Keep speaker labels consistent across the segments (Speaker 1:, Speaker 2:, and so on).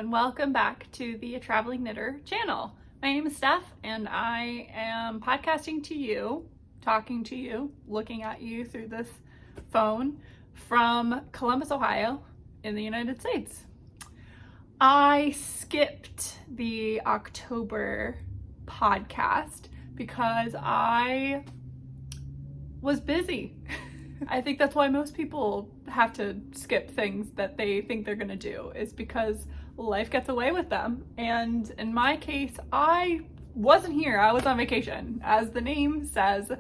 Speaker 1: and welcome back to the Traveling Knitter channel. My name is Steph and I am podcasting to you, talking to you, looking at you through this phone from Columbus, Ohio in the United States. I skipped the October podcast because I was busy. I think that's why most people have to skip things that they think they're gonna do, is because life gets away with them. And in my case, I wasn't here. I was on vacation. As the name says,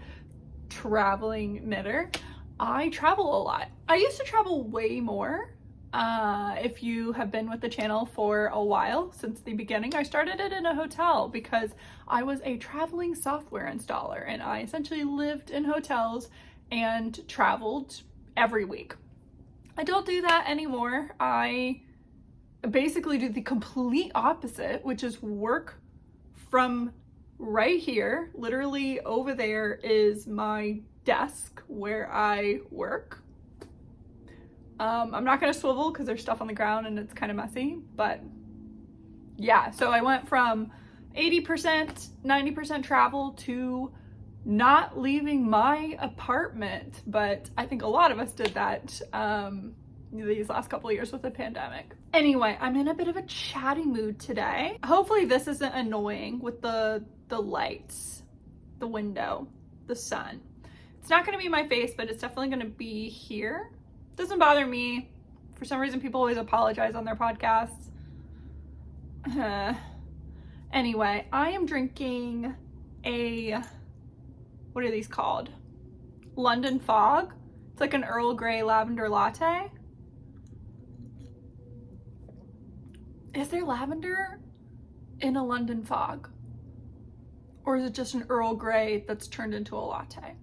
Speaker 1: traveling knitter. I travel a lot. I used to travel way more. If you have been with the channel for a while, since the beginning, I started it in a hotel because I was a traveling software installer and I essentially lived in hotels and traveled every week. I don't do that anymore. I basically do the complete opposite, which is work from right here. Literally over there is my desk where I work. I'm not gonna swivel because there's stuff on the ground and it's kind of messy, but yeah, so I went from 80%, 90% travel to not leaving my apartment, but I think a lot of us did that these last couple of years with the pandemic. Anyway, I'm in a bit of a chatty mood today. Hopefully this isn't annoying with the lights, the window, the sun. It's not gonna be my face, but it's definitely gonna be here. Doesn't bother me. For some reason, people always apologize on their podcasts. Anyway, I am drinking a, what are these called? London Fog. It's like an Earl Grey lavender latte. Is there lavender in a London Fog? Or is it just an Earl Grey that's turned into a latte?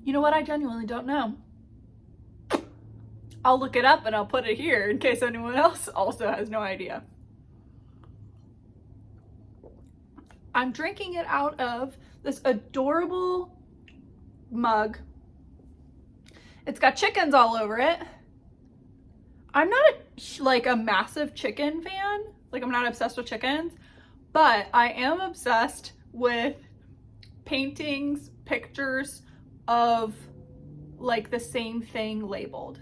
Speaker 1: You know what? I genuinely don't know. I'll look it up and I'll put it here in case anyone else also has no idea. I'm drinking it out of this adorable mug. It's got chickens all over it. I'm not a massive chicken fan. Like, I'm not obsessed with chickens, but I am obsessed with paintings, pictures of like the same thing labeled.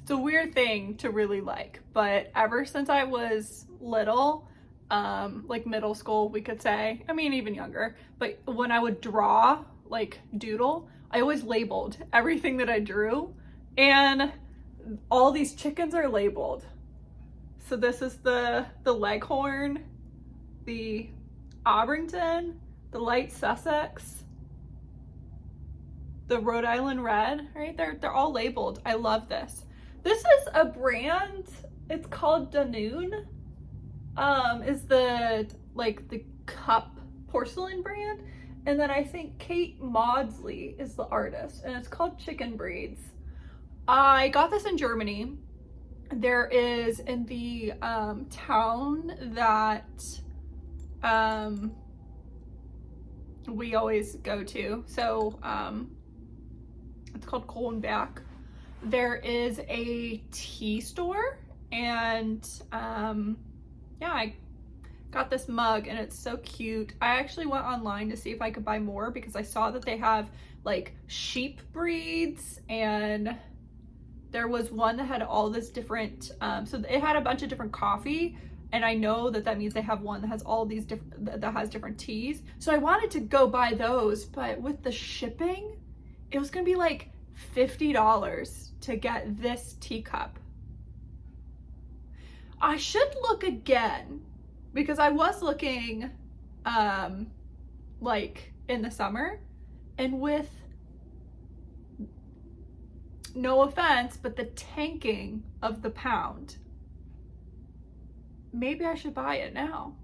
Speaker 1: It's a weird thing to really like, but ever since I was little, like middle school, we could say, I mean, even younger, but when I would draw, like doodle, I always labeled everything that I drew, and all these chickens are labeled. So this is the Leghorn, the Aberdeen, the Light Sussex, the Rhode Island Red, right? They're all labeled. I love this. This is a brand, it's called Danone. Is the cup porcelain brand. And then I think Kate Maudsley is the artist, and it's called Chicken Breeds. I got this in Germany. There is in the town that we always go to. So it's called Kohlenberg. There is a tea store, and yeah, I got this mug and it's so cute. I actually went online to see if I could buy more because I saw that they have like sheep breeds, and there was one that had all this different, so it had a bunch of different coffee, and I know that means they have one that has all these different, that has different teas. So I wanted to go buy those, but with the shipping, it was gonna be like $50 to get this teacup. I should look again because I was looking like in the summer, and with no offense, but the tanking of the pound, maybe I should buy it now.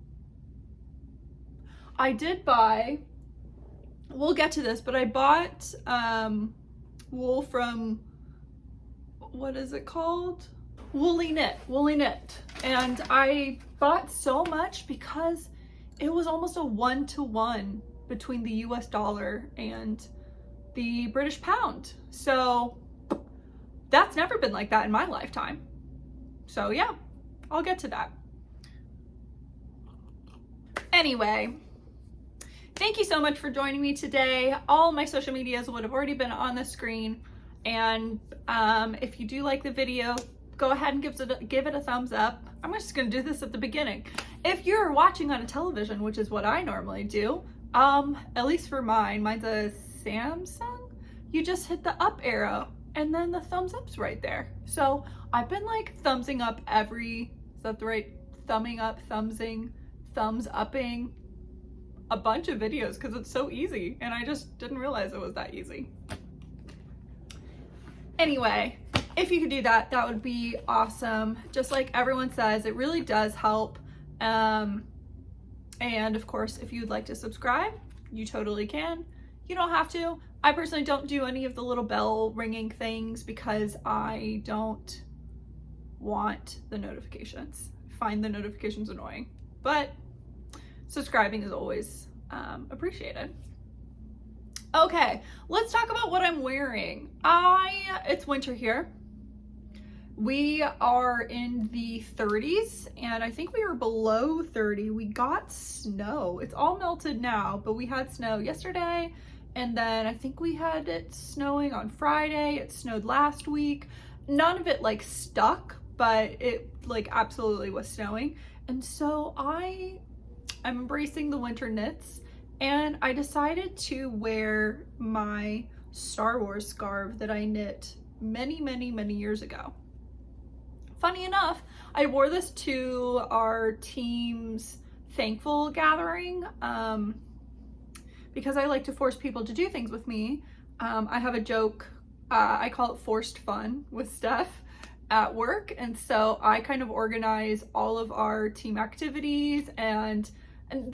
Speaker 1: I did buy, we'll get to this, but I bought wool from, what is it called? Woolly Knit. And I bought so much because it was almost a 1-to-1 between the US dollar and the British pound. So That's never been like that in my lifetime. So yeah, I'll get to that. Anyway, thank you so much for joining me today. All my social medias would have already been on the screen. And if you do like the video, go ahead and give it a thumbs up. I'm just gonna do this at the beginning. If you're watching on a television, which is what I normally do, at least for mine's a Samsung, you just hit the up arrow and then the thumbs up's right there. So I've been like thumbsing up is that the right, thumbing up, thumbs upping a bunch of videos because it's so easy, and I just didn't realize it was that easy. Anyway, if you could do that, that would be awesome. Just like everyone says, it really does help. And of course, if you'd like to subscribe, you totally can. You don't have to. I personally don't do any of the little bell ringing things because I don't want the notifications. I find the notifications annoying, but subscribing is always appreciated. Okay, let's talk about what I'm wearing. It's winter here. We are in the 30s, and I think we were below 30. We got snow. It's all melted now, but we had snow yesterday, and then I think we had it snowing on Friday. It snowed last week. None of it like stuck, but it like absolutely was snowing. And so I'm embracing the winter knits. And I decided to wear my Star Wars scarf that I knit many, many, many years ago. Funny enough, I wore this to our team's thankful gathering because I like to force people to do things with me. I have a joke, I call it forced fun with Steph at work. And so I kind of organize all of our team activities, and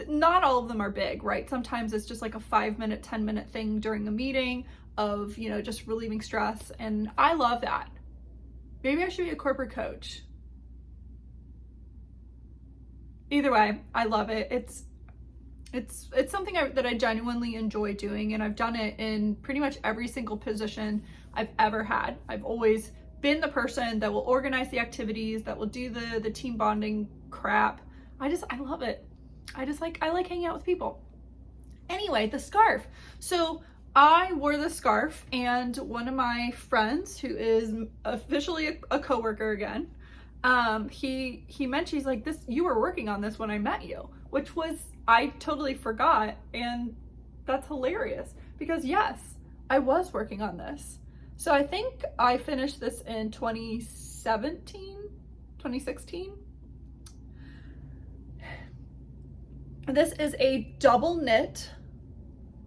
Speaker 1: not all of them are big, right? Sometimes it's just like a 5-minute, 10-minute thing during a meeting of, you know, just relieving stress. And I love that. Maybe I should be a corporate coach. Either way, I love it. It's something that I genuinely enjoy doing, and I've done it in pretty much every single position I've ever had. I've always been the person that will organize the activities, that will do the team bonding crap. I love it. I like hanging out with people. Anyway, the scarf. So I wore the scarf, and one of my friends, who is officially a coworker again, he mentioned, he's like, you were working on this when I met you, which was, I totally forgot. And that's hilarious because yes, I was working on this. So I think I finished this in 2016. This is a double knit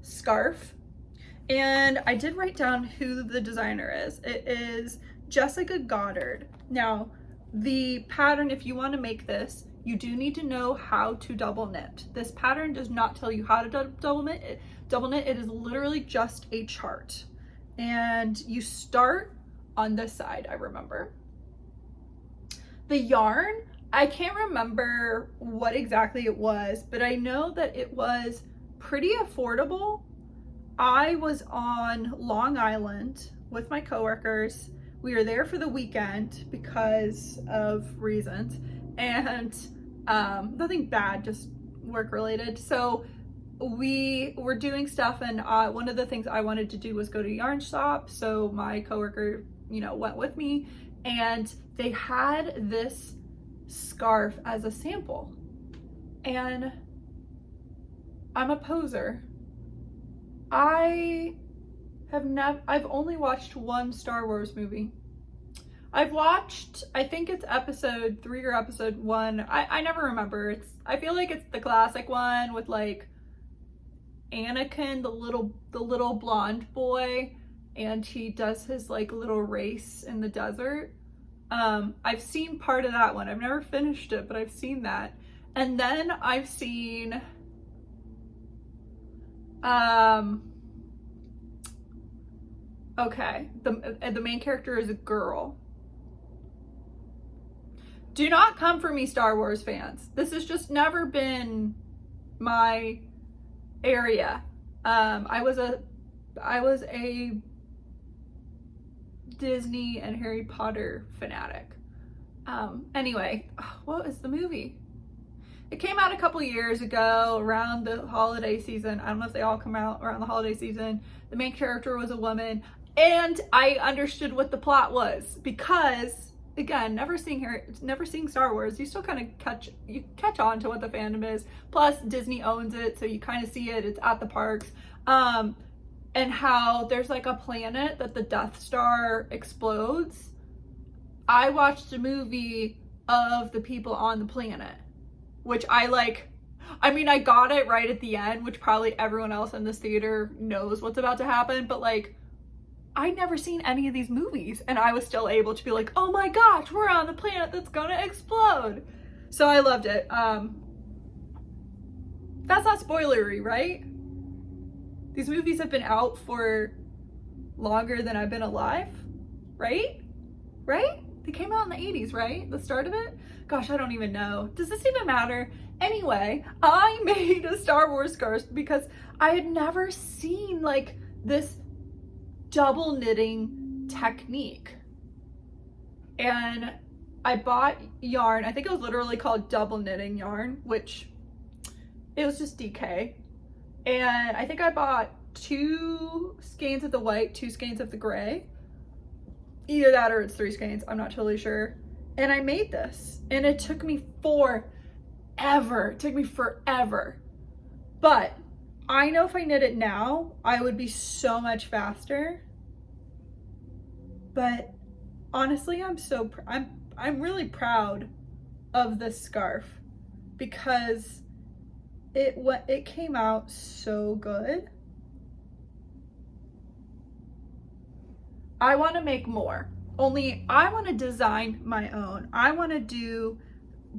Speaker 1: scarf, and I did write down who the designer is. It is Jessica Goddard. Now, the pattern, if you want to make this, you do need to know how to double knit. This pattern does not tell you how to double knit. It is literally just a chart. And you start on this side, I remember. The yarn, I can't remember what exactly it was, but I know that it was pretty affordable. I was on Long Island with my coworkers. We were there for the weekend because of reasons, and nothing bad, just work related. So we were doing stuff, and one of the things I wanted to do was go to yarn shop. So my coworker, went with me, and they had this scarf as a sample, and I'm a poser. I've only watched one Star Wars movie. I've watched, I think it's episode 3 or episode 1. I never remember. I feel like it's the classic one with like Anakin, the little blonde boy, and he does his like little race in the desert. I've seen part of that one. I've never finished it, but I've seen that. And then I've seen okay, the main character is a girl. Do not come for me, Star Wars fans. This has just never been my area. I was a Disney and Harry Potter fanatic. Anyway, what is the movie? It came out a couple years ago around the holiday season. I don't know if they all come out around the holiday season. The main character was a woman, and I understood what the plot was because, again, never seeing Star Wars, you still kind of catch on to what the fandom is. Plus, Disney owns it, so you kind of see it. It's at the parks, and how there's like a planet that the Death Star explodes. I watched a movie of the people on the planet, which I got it right at the end, which probably everyone else in this theater knows what's about to happen, but like, I'd never seen any of these movies, and I was still able to be like, oh my gosh, we're on the planet that's gonna explode. So I loved it. That's not spoilery, right? These movies have been out for longer than I've been alive, right? Right? They came out in the 80s, right? The start of it? Gosh, I don't even know. Does this even matter? Anyway, I made a Star Wars scarf because I had never seen like this double knitting technique. And I bought yarn. I think it was literally called double knitting yarn, which it was just DK. And I think I bought 2 skeins of the white, 2 skeins of the gray. Either that or it's 3 skeins, I'm not totally sure. And I made this, and it took me forever. It took me forever. But I know if I knit it now, I would be so much faster. But honestly, I'm really proud of this scarf because it came out so good. I want to make more, only I want to design my own. I want to do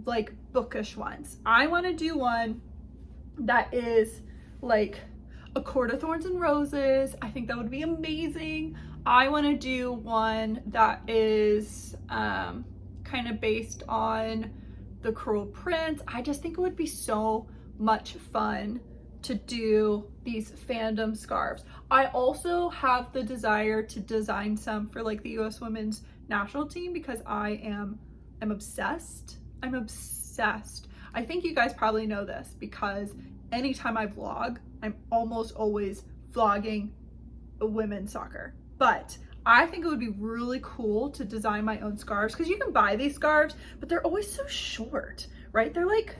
Speaker 1: like bookish ones. I want to do one that is like a Court of Thorns and Roses. I think that would be amazing. I want to do one that is kind of based on The Cruel Prince. I just think it would be so much fun to do these fandom scarves. I also have the desire to design some for like the US Women's National Team because I'm obsessed. I'm obsessed. I think you guys probably know this because anytime I vlog, I'm almost always vlogging women's soccer. But I think it would be really cool to design my own scarves because you can buy these scarves, but they're always so short, right? They're like,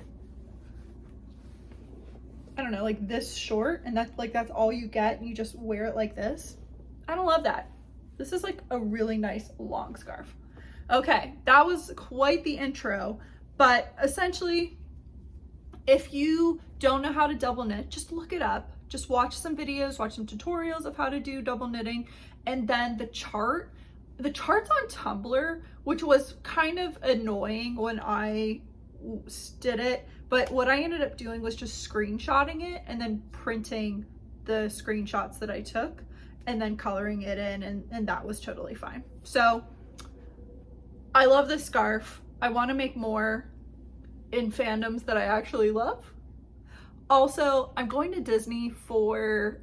Speaker 1: I don't know, like this short, and that's all you get, and you just wear it like this. I don't love that. This is like a really nice long scarf. Okay, that was quite the intro, but essentially, if you don't know how to double knit, just look it up. Just watch some videos, watch some tutorials of how to do double knitting, and then the chart's on Tumblr, which was kind of annoying when I did it, but what I ended up doing was just screenshotting it and then printing the screenshots that I took and then coloring it in, and that was totally fine. So I love this scarf. I want to make more in fandoms that I actually love. Also, I'm going to Disney for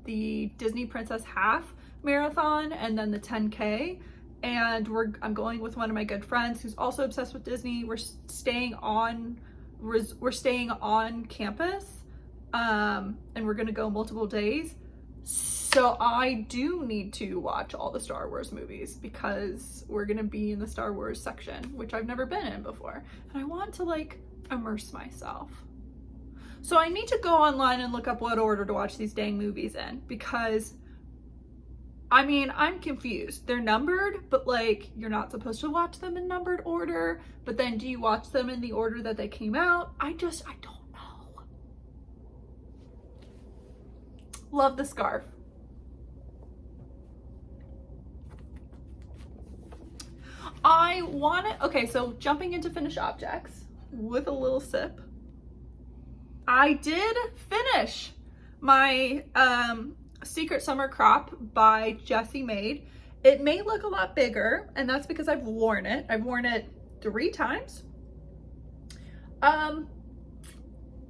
Speaker 1: the Disney Princess Half Marathon and then the 10K. And I'm going with one of my good friends who's also obsessed with Disney. We're staying on campus, and we're gonna go multiple days. So I do need to watch all the Star Wars movies because we're gonna be in the Star Wars section, which I've never been in before. And I want to like immerse myself. So I need to go online and look up what order to watch these dang movies in because I mean, I'm confused. They're numbered, but like you're not supposed to watch them in numbered order, but then do you watch them in the order that they came out? I don't know. Love the scarf. Okay, so jumping into finished objects with a little sip. I did finish my Secret Summer Crop by Jessie Maed. It may look a lot bigger, and that's because I've worn it. I've worn it 3 times.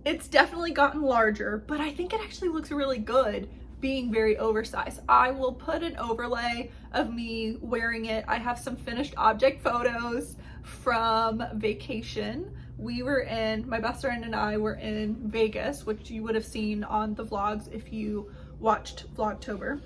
Speaker 1: It's definitely gotten larger, but I think it actually looks really good being very oversized. I will put an overlay of me wearing it. I have some finished object photos from vacation. My best friend and I were in Vegas, which you would have seen on the vlogs if you watched Vlogtober.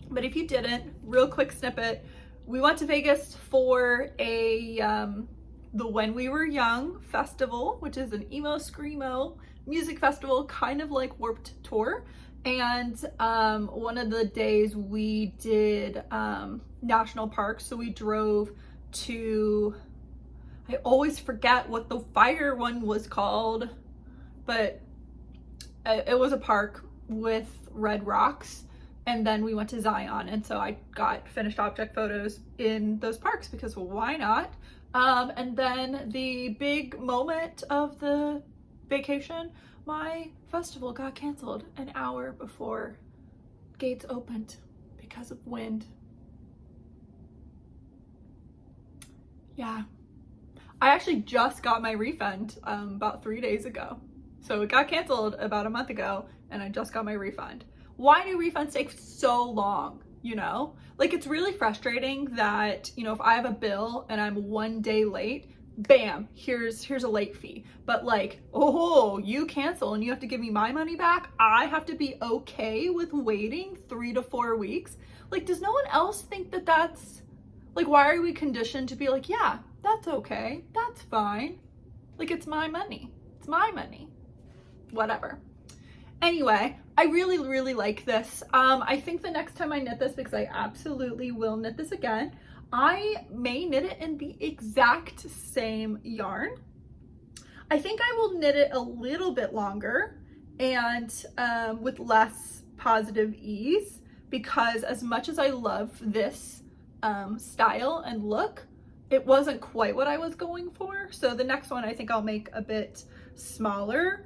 Speaker 1: But if you didn't, real quick snippet, we went to Vegas for the When We Were Young festival, which is an emo screamo music festival, kind of like Warped Tour. And one of the days we did national parks, so we drove to, I always forget what the fire one was called, but it was a park with red rocks. And then we went to Zion, and so I got finished object photos in those parks because why not? And then the big moment of the vacation, my festival got canceled an hour before gates opened because of wind. Yeah. I actually just got my refund about 3 days ago. So it got canceled about a month ago, and I just got my refund. Why do refunds take so long? You know, like, it's really frustrating that, you know, if I have a bill and I'm 1 day late, bam, here's a late fee. But like, oh, you cancel and you have to give me my money back. I have to be okay with waiting 3 to 4 weeks. Like, does no one else think that that's like, why are we conditioned to be like, yeah, that's okay, that's fine. Like, it's my money. It's my money. Whatever. Anyway, I really, really like this. I think the next time I knit this, because I absolutely will knit this again, I may knit it in the exact same yarn. I think I will knit it a little bit longer and with less positive ease, because as much as I love this style and look, it wasn't quite what I was going for. So the next one I think I'll make a bit smaller.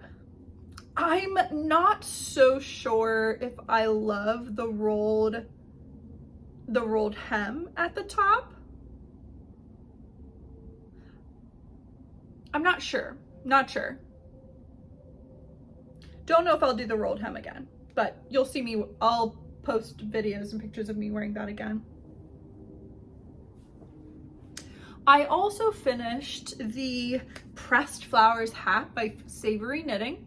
Speaker 1: I'm not so sure if I love the rolled hem at the top. I'm not sure. Don't know if I'll do the rolled hem again, but you'll see me. I'll post videos and pictures of me wearing that again. I also finished the Pressed Flowers hat by Savory Knitting.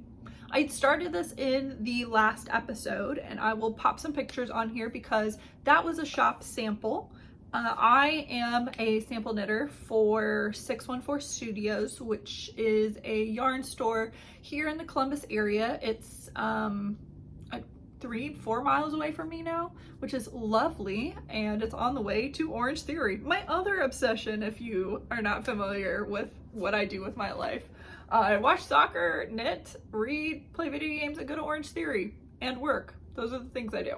Speaker 1: I started this in the last episode, and I will pop some pictures on here because that was a shop sample. I am a sample knitter for 614 Studios, which is a yarn store here in the Columbus area. It's 3-4 miles away from me now, which is lovely, and it's on the way to Orange Theory, my other obsession if you are not familiar with what I do with my life. I watch soccer, knit, read, play video games, and go to Orange Theory and work. Those are the things I do.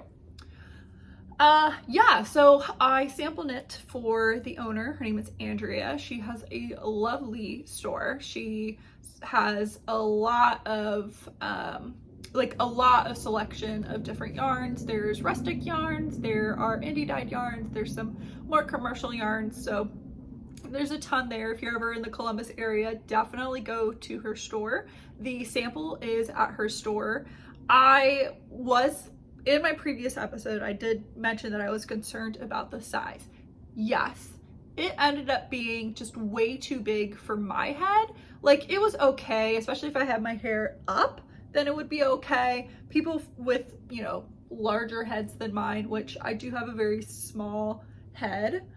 Speaker 1: Yeah, so I sample knit for the owner. Her name is Andrea. She has a lovely store. She has a lot of selection of different yarns. There's rustic yarns, there are indie dyed yarns, there's some more commercial yarns. So there's a ton there. If you're ever in the Columbus area, definitely go to her store. The sample is at her store. In my previous episode, I did mention that I was concerned about the size. Yes, it ended up being just way too big for my head. Like, it was okay, especially if I had my hair up, then it would be okay. People with, you know, larger heads than mine, which I do have a very small head,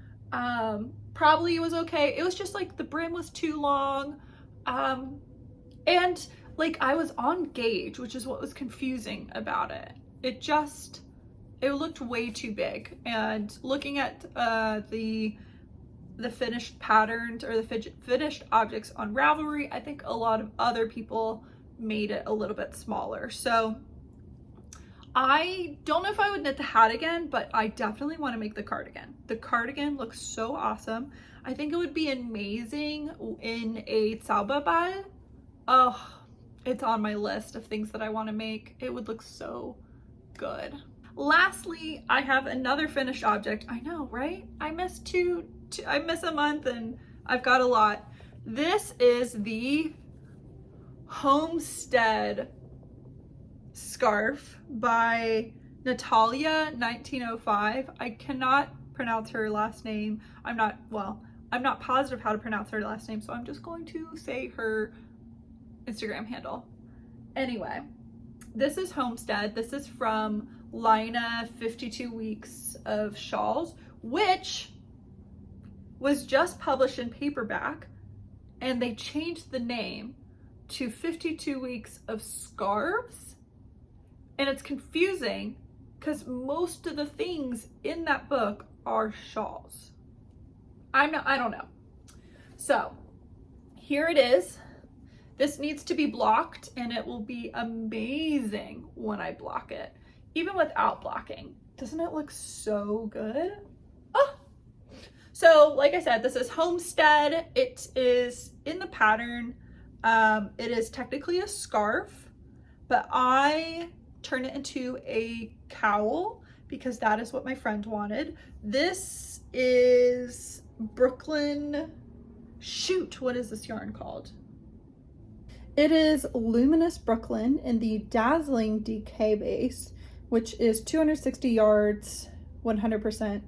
Speaker 1: probably it was okay. It was just like the brim was too long, and like I was on gauge, which is what was confusing about it. It looked way too big. And looking at the finished patterns or the finished objects on Ravelry, I think a lot of other people made it a little bit smaller. So I don't know if I would knit the hat again, but I definitely want to make the cardigan. The cardigan looks so awesome. I think it would be amazing in a Tsalba bal. Oh, it's on my list of things that I want to make. It would look so good. Lastly, I have another finished object. I know, right? I miss a month and I've got a lot. This is the Homestead scarf by Natalia 1905. I cannot pronounce her last name. I'm not positive how to pronounce her last name, so I'm just going to say her Instagram handle. Anyway, this is Homestead. This is from Lina 52 Weeks of Shawls, which was just published in paperback, and they changed the name to 52 Weeks of Scarves. And it's confusing because most of the things in that book are shawls. I don't know. So here it is. This needs to be blocked, and it will be amazing when I block it, even without blocking. Doesn't it look so good? Oh! So like I said, this is Homestead. It is in the pattern. It is technically a scarf, but I turn it into a cowl because that is what my friend wanted. This is Brooklyn, shoot, what is this yarn called? It is Luminous Brooklyn in the Dazzling DK base, which is 260 yards, 100%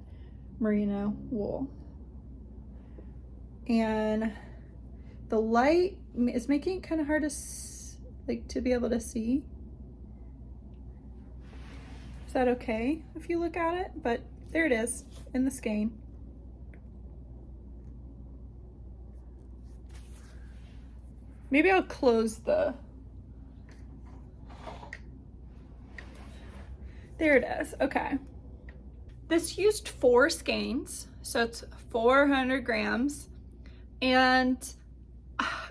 Speaker 1: merino wool. And the light is making it kind of hard to be able to see. Is that okay if you look at it? But there it is in the skein. Maybe I'll close the, there it is, okay. This used 4 skeins, so it's 400 grams. And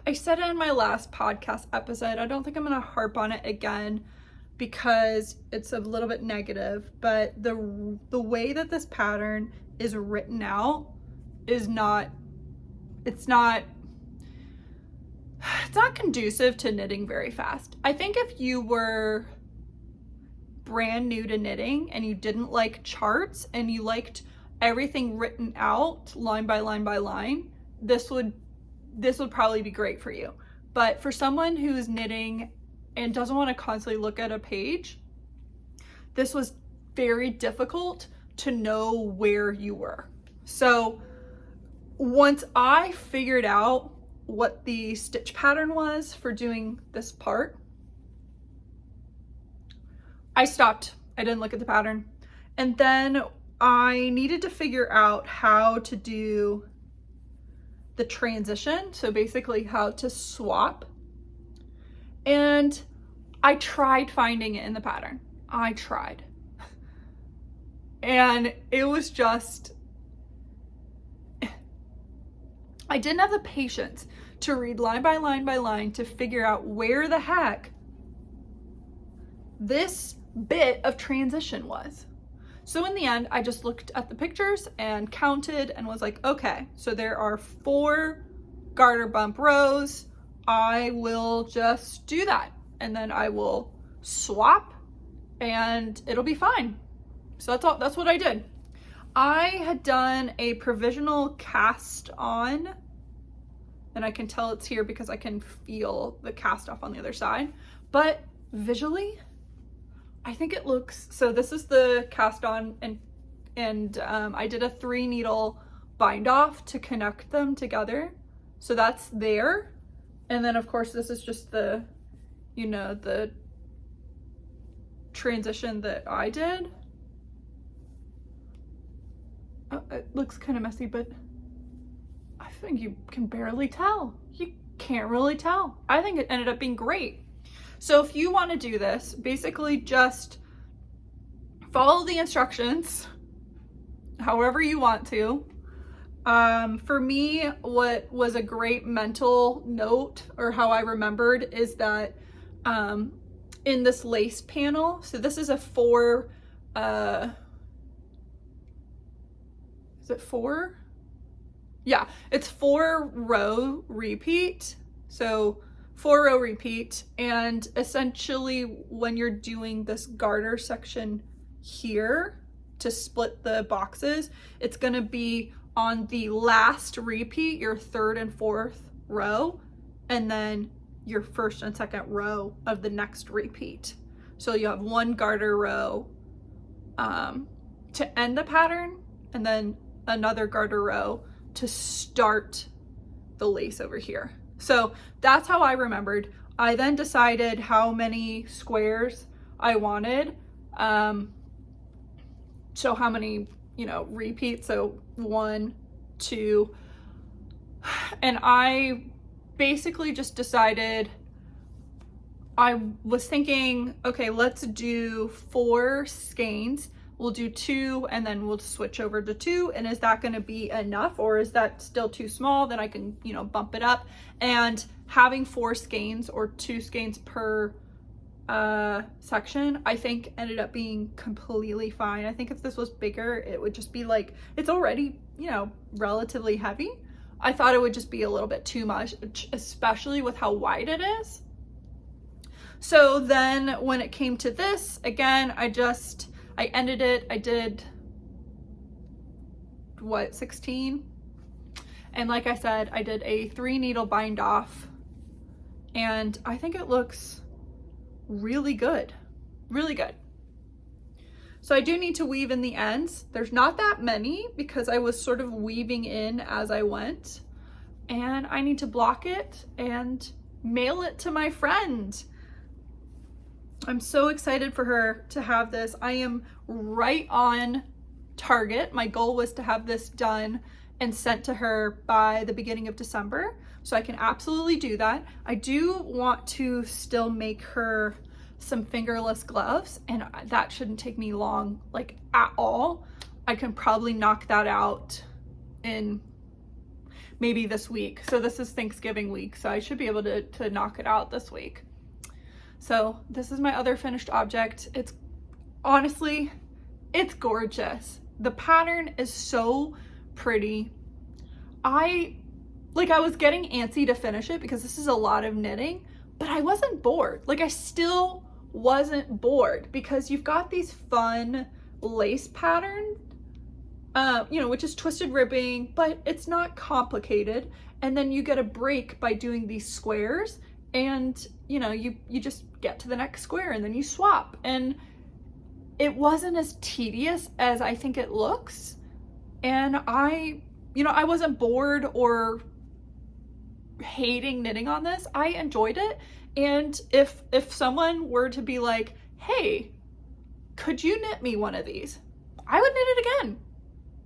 Speaker 1: I said it in my last podcast episode, I don't think I'm gonna harp on it again because it's a little bit negative, but the way that this pattern is written out is not conducive to knitting very fast. I think if you were brand new to knitting and you didn't like charts and you liked everything written out line by line by line, this would probably be great for you. But for someone who's knitting and doesn't want to constantly look at a page, this was very difficult to know where you were. So once I figured out what the stitch pattern was for doing this part, I stopped. I didn't look at the pattern. And then I needed to figure out how to do the transition. So basically how to swap. And I tried finding it in the pattern. I tried. And it was just, I didn't have the patience to read line by line by line to figure out where the heck this bit of transition was. So in the end, I just looked at the pictures and counted and was like, okay, so there are 4 garter bump rows. I will just do that. And then I will swap and it'll be fine. So that's what I did. I had done a provisional cast on, and I can tell it's here because I can feel the cast off on the other side, but visually, I think it looks, so this is the cast on, and I did a 3 needle bind off to connect them together. So that's there. And then of course, this is just the, you know, the transition that I did. It looks kind of messy, but I think you can barely tell. You can't really tell. I think it ended up being great. So if you want to do this, basically just follow the instructions however you want to. For me, what was a great mental note, or how I remembered, is that in this lace panel, so this is a 4, is it 4? Yeah, it's 4 row repeat. So 4 row repeat, and essentially when you're doing this garter section here to split the boxes, it's gonna be on the last repeat, your 3rd and 4th row, and then your 1st and 2nd row of the next repeat. So you have 1 garter row, to end the pattern, and then another garter row to start the lace over here. So that's how I remembered. I then decided how many squares I wanted. So how many, you know, repeats. So 1, 2, and I basically just decided, I was thinking, okay, let's do 4 skeins. We'll do 2 and then we'll switch over to 2. And is that going to be enough, or is that still too small? Then I can, you know, bump it up. And having 4 skeins or 2 skeins per section, I think ended up being completely fine. I think if this was bigger, it would just be like, it's already, you know, relatively heavy. I thought it would just be a little bit too much, especially with how wide it is. So then when it came to this, again, I ended it. I did, what, 16? And like I said, I did a 3 needle bind off, and I think it looks really good, really good. So I do need to weave in the ends. There's not that many because I was sort of weaving in as I went, and I need to block it and mail it to my friend. I'm so excited for her to have this. I am right on target. My goal was to have this done and sent to her by the beginning of December. So I can absolutely do that. I do want to still make her some fingerless gloves, and that shouldn't take me long, like at all. I can probably knock that out in maybe this week. So this is Thanksgiving week, so I should be able to knock it out this week. So this is my other finished object. It's honestly, it's gorgeous. The pattern is so pretty. I was getting antsy to finish it because this is a lot of knitting, but I wasn't bored. Like, I still wasn't bored because you've got these fun lace pattern, you know, which is twisted ribbing, but it's not complicated. And then you get a break by doing these squares, and you know, you just get to the next square and then you swap. And it wasn't as tedious as I think it looks. And I wasn't bored or hating knitting on this. I enjoyed it. And if someone were to be like, hey, could you knit me one of these? I would knit it again.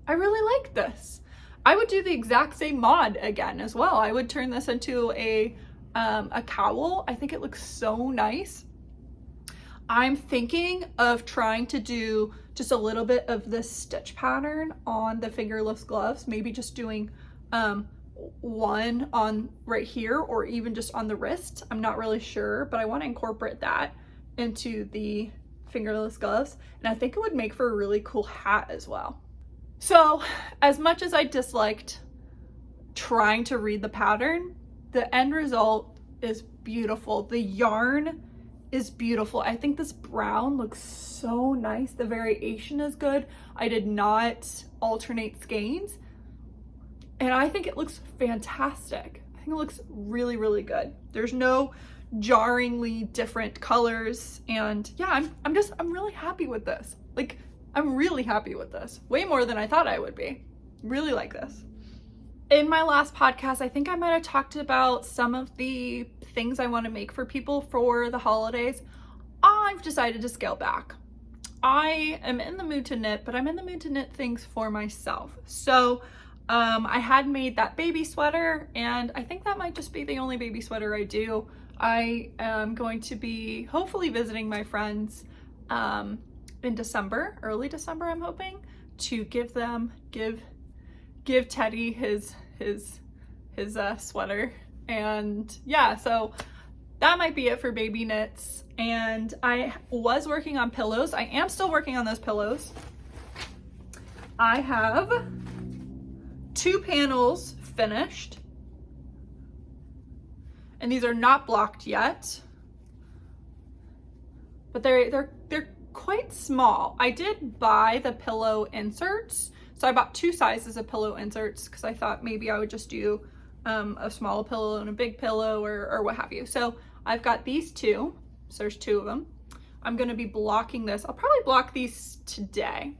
Speaker 1: I really like this. I would do the exact same mod again as well. I would turn this into a cowl. I think it looks so nice. I'm thinking of trying to do just a little bit of this stitch pattern on the fingerless gloves, maybe just doing one on right here or even just on the wrist. I'm not really sure, but I want to incorporate that into the fingerless gloves, and I think it would make for a really cool hat as well. So as much as I disliked trying to read the pattern, the end result is beautiful. The yarn is beautiful. I think this brown looks so nice. The variation is good. I did not alternate skeins, and I think it looks fantastic. I think it looks really, really good. There's no jarringly different colors, and yeah, I'm really happy with this. Like, I'm really happy with this. Way more than I thought I would be. Really like this. In my last podcast, I think I might have talked about some of the things I want to make for people for the holidays. I've decided to scale back. I am in the mood to knit, but I'm in the mood to knit things for myself. So I had made that baby sweater, and I think that might just be the only baby sweater I do. I am going to be hopefully visiting my friends in December, early December, I'm hoping, to give Teddy his sweater. And yeah, so that might be it for baby knits. And I was working on pillows. I am still working on those pillows. I have 2 panels finished, and these are not blocked yet, but they're quite small. I did buy the pillow inserts. So I bought 2 sizes of pillow inserts because I thought maybe I would just do a small pillow and a big pillow or what have you. So I've got these 2. So there's 2 of them. I'm going to be blocking this. I'll probably block these today.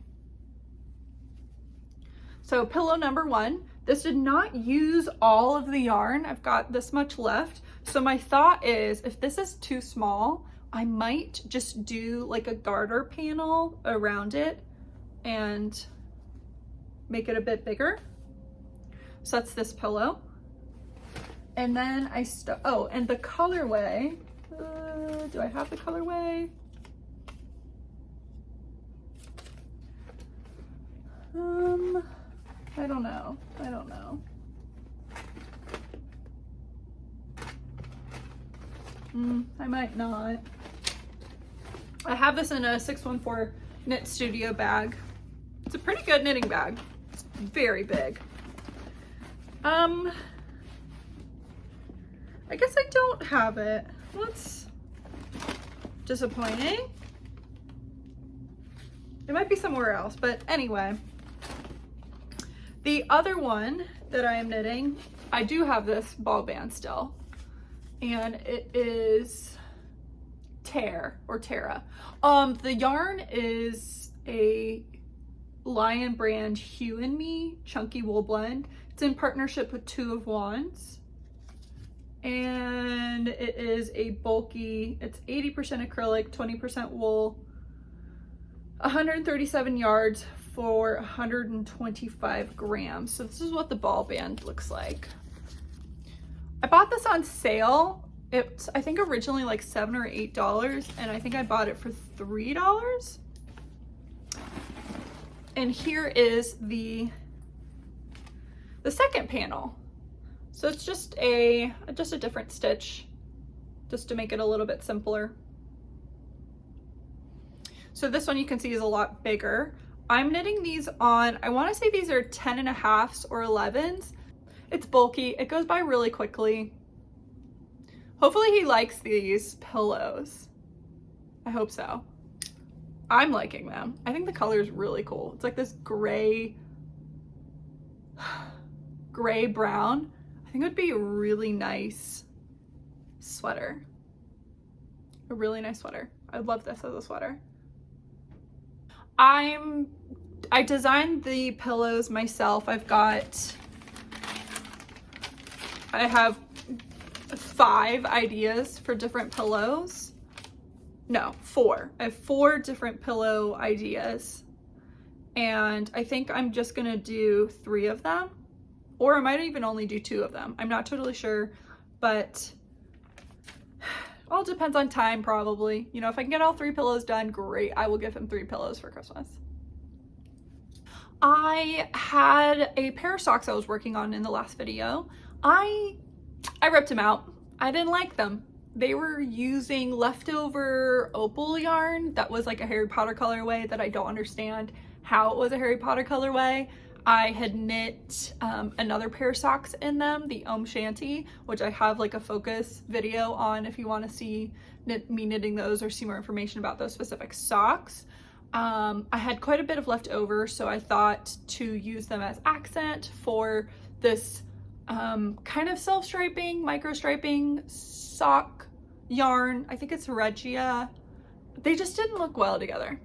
Speaker 1: So pillow number 1, this did not use all of the yarn. I've got this much left. So my thought is, if this is too small, I might just do like a garter panel around it and make it a bit bigger. So that's this pillow. And then oh, and the colorway, do I have the colorway? I don't know. I might not. I have this in a 614 Knit Studio bag. It's a pretty good knitting bag. It's very big. I guess I don't have it. That's disappointing. It might be somewhere else, but anyway. The other one that I am knitting, I do have this ball band still, and it is Tara. The yarn is a Lion brand Hue and Me chunky wool blend. It's in partnership with Two of Wands, and it is a bulky, it's 80% acrylic, 20% wool, 137 yards for 125 grams. So this is what the ball band looks like. I bought this on sale. It's, I think, originally like $7 or $8, and I think I bought it for $3. And here is the second panel. So it's just a different stitch, just to make it a little bit simpler. So this one you can see is a lot bigger. I'm knitting these on, I want to say these are 10.5s or 11s. It's bulky, it goes by really quickly. Hopefully he likes these pillows. I hope so. I'm liking them. I think the color is really cool. It's like this gray brown. I think it would be a really nice sweater. A really nice sweater. I'd love this as a sweater. I designed the pillows myself. I have 5 ideas for different pillows. No, 4. I have 4 different pillow ideas. And I think I'm just gonna do 3 of them. Or I might even only do 2 of them. I'm not totally sure, but all depends on time probably. You know, if I can get all 3 pillows done, great. I will give him 3 pillows for Christmas. I had a pair of socks I was working on in the last video. I ripped them out. I didn't like them. They were using leftover opal yarn that was like a Harry Potter colorway that I don't understand how it was a Harry Potter colorway. I had knit another pair of socks in them, the Om Shanty, which I have like a focus video on if you want to see me knitting those or see more information about those specific socks. I had quite a bit of left over, so I thought to use them as accent for this kind of self-striping, micro-striping sock yarn. I think it's Regia. They just didn't look well together.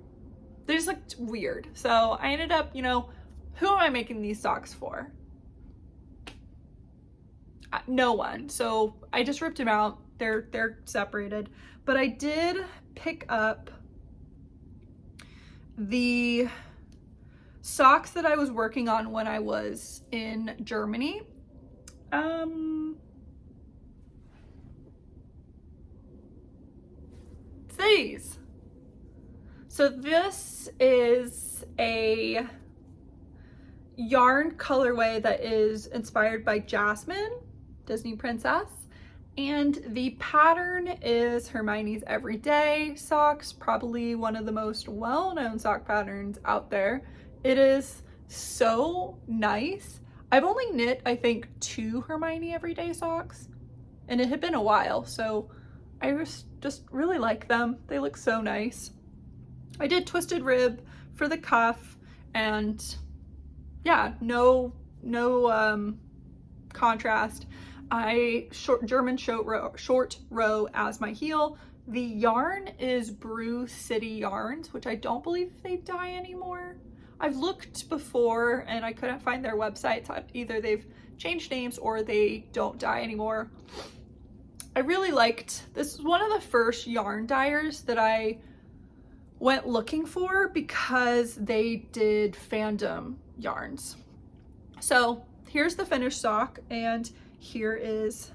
Speaker 1: They just looked weird. So I ended up, you know, who am I making these socks for? No one. So I just ripped them out. They're separated. But I did pick up the socks that I was working on when I was in Germany. It's these. So this is a yarn colorway that is inspired by Jasmine, Disney princess, and the pattern is Hermione's Everyday socks, probably one of the most well-known sock patterns out there. It is so nice. I've only knit, I think, 2 Hermione Everyday socks, and it had been a while, so I just really like them. They look so nice. I did twisted rib for the cuff, and yeah, no contrast. I German short row as my heel. The yarn is Brew City Yarns, which I don't believe they dye anymore. I've looked before and I couldn't find their website. Either they've changed names or they don't dye anymore. I really liked, this is one of the first yarn dyers that I went looking for because they did fandom yarns. So here's the finished sock and here is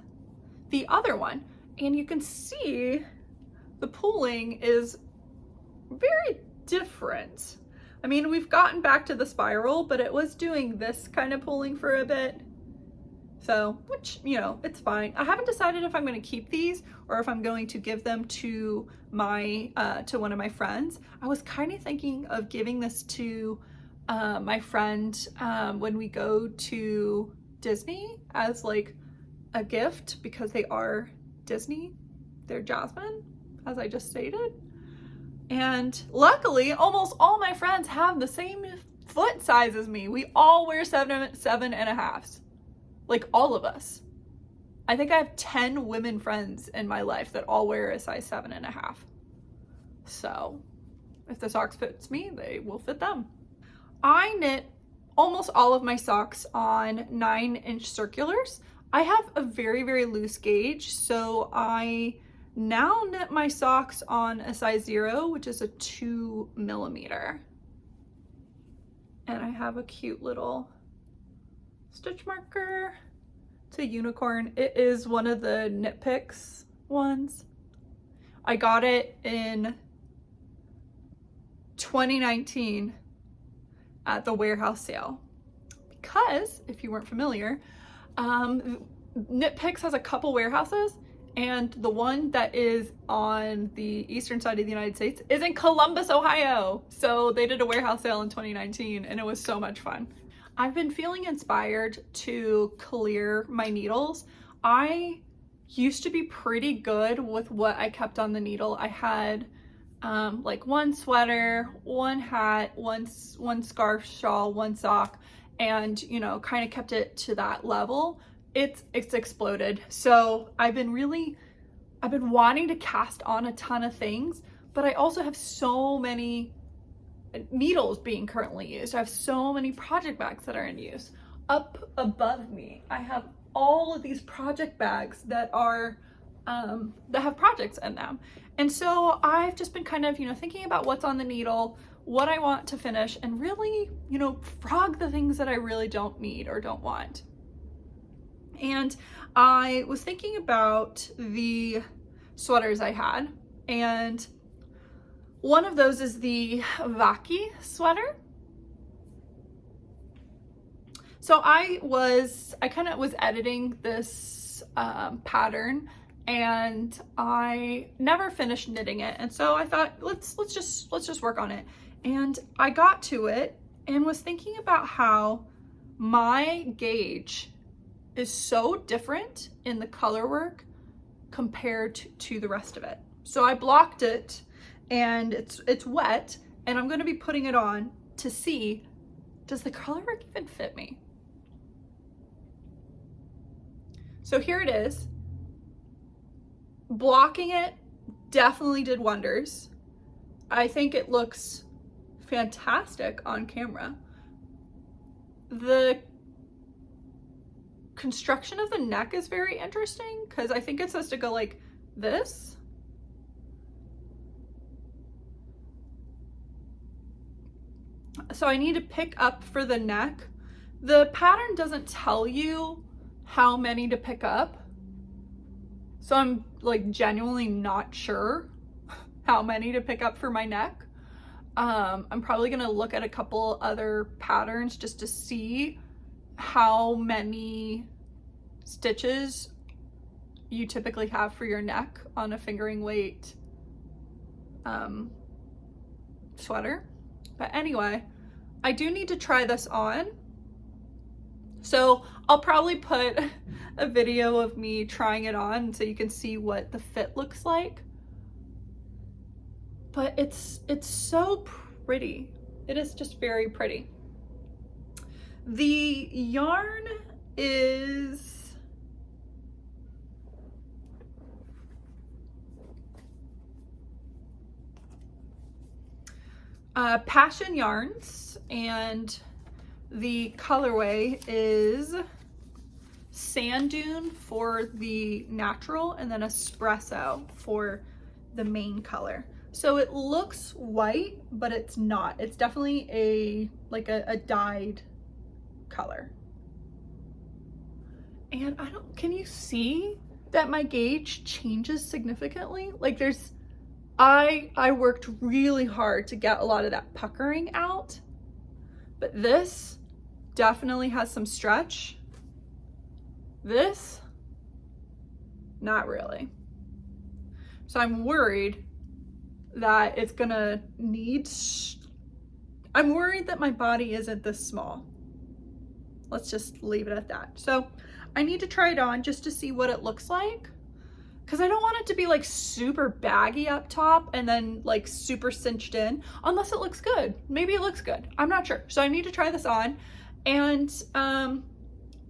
Speaker 1: the other one. And you can see the pooling is very different. I mean, we've gotten back to the spiral, but it was doing this kind of pooling for a bit. So, which, you know, it's fine. I haven't decided if I'm going to keep these or if I'm going to give them to my, to one of my friends. I was kind of thinking of giving this to my friend when we go to Disney as like a gift because they are Disney. They're Jasmine, as I just stated. And luckily, almost all my friends have the same foot size as me. We all wear 7.5s. Like all of us. I think I have 10 women friends in my life that all wear a size 7.5. So if the socks fits me, they will fit them. I knit almost all of my socks on 9-inch circulars. I have a very, very loose gauge, so I now knit my socks on a size 0, which is a 2 millimeter. And I have a cute little stitch marker. It's a unicorn. It is one of the Knit Picks ones. I got it in 2019 at the warehouse sale because, if you weren't familiar, Knit Picks has a couple warehouses, and the one that is on the eastern side of the United States is in Columbus, Ohio. So they did a warehouse sale in 2019 and it was so much fun. I've been feeling inspired to clear my needles. I used to be pretty good with what I kept on the needle. I had like one sweater, one hat, one scarf, shawl, one sock, and you know, kind of kept it to that level. It's exploded. So I've been wanting to cast on a ton of things, but I also have so many needles being currently used. I have so many project bags that are in use. Up above me, I have all of these project bags that are that have projects in them. And so I've just been kind of, you know, thinking about what's on the needle, what I want to finish, and really, you know, frog the things that I really don't need or don't want. And I was thinking about the sweaters I had, and one of those is the Vaki sweater. So I kind of was editing this pattern, and I never finished knitting it. And so I thought, let's just work on it. And I got to it and was thinking about how my gauge is so different in the color work compared to the rest of it. So I blocked it, and it's wet, and I'm going to be putting it on to see, does the color work even fit me? So here it is. Blocking it definitely did wonders. I think it looks fantastic on camera. The construction of the neck is very interesting because I think it's supposed to go like this. So I need to pick up for the neck. The pattern doesn't tell you how many to pick up. So I'm like genuinely not sure how many to pick up for my neck. I'm probably gonna look at a couple other patterns just to see how many stitches you typically have for your neck on a fingering weight sweater. But anyway, I do need to try this on. So I'll probably put a video of me trying it on so you can see what the fit looks like. But it's so pretty. It is just very pretty. The yarn is Passion Yarns, and the colorway is Sand Dune for the natural, and then Espresso for the main color. So it looks white, but it's not. It's definitely a dyed color. And can you see that my gauge changes significantly? Like I worked really hard to get a lot of that puckering out, but this definitely has some stretch. This, not really. So I'm worried that it's gonna need, I'm worried that my body isn't this small. Let's just leave it at that. So I need to try it on just to see what it looks like, because I don't want it to be like super baggy up top and then like super cinched in, unless it looks good. Maybe it looks good. I'm not sure. So I need to try this on and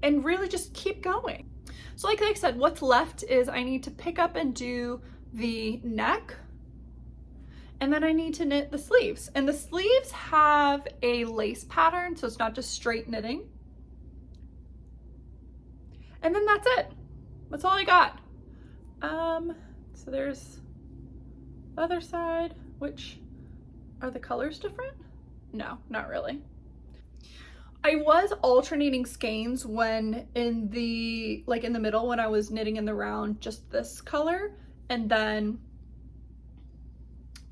Speaker 1: really just keep going. So like I said, what's left is I need to pick up and do the neck, and then I need to knit the sleeves. And the sleeves have a lace pattern, so it's not just straight knitting. And then that's it. That's all I got. So there's the other side, which, are the colors different? No, not really. I was alternating skeins when in the middle, when I was knitting in the round, just this color, and then,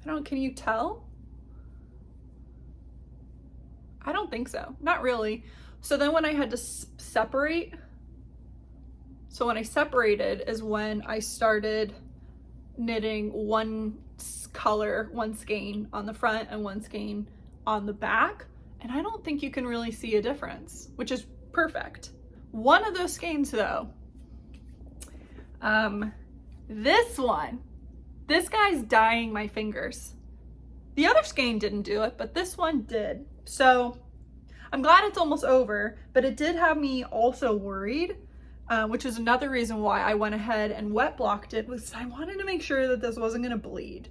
Speaker 1: can you tell? I don't think so, not really. So then when I had to separate, so when I separated is when I started knitting one color, one skein on the front and one skein on the back. And I don't think you can really see a difference, which is perfect. One of those skeins though, this one, this guy's dyeing my fingers. The other skein didn't do it, but this one did. So I'm glad it's almost over, but it did have me also worried, which is another reason why I went ahead and wet blocked it, was I wanted to make sure that this wasn't gonna bleed,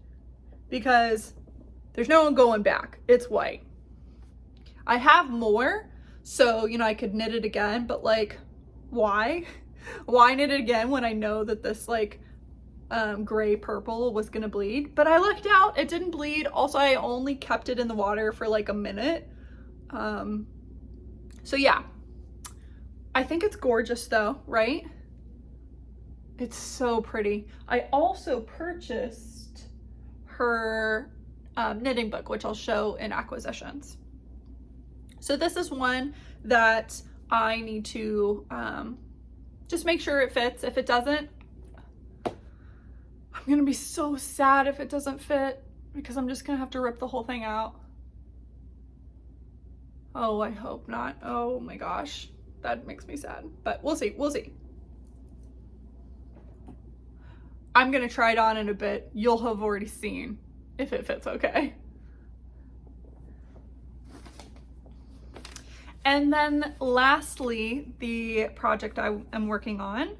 Speaker 1: because there's no going back, it's white. I have more, so, I could knit it again, but like, why? Why knit it again when I know that this gray purple was gonna bleed? But I lucked out, it didn't bleed. Also, I only kept it in the water for like a minute. So yeah, I think it's gorgeous though, right? It's so pretty. I also purchased her knitting book, which I'll show in acquisitions. So this is one that I need to just make sure it fits. If it doesn't, I'm gonna be so sad if it doesn't fit, because I'm just gonna have to rip the whole thing out. Oh, I hope not. Oh my gosh, that makes me sad, but we'll see, we'll see. I'm gonna try it on in a bit. You'll have already seen if it fits okay. And then lastly, the project I am working on.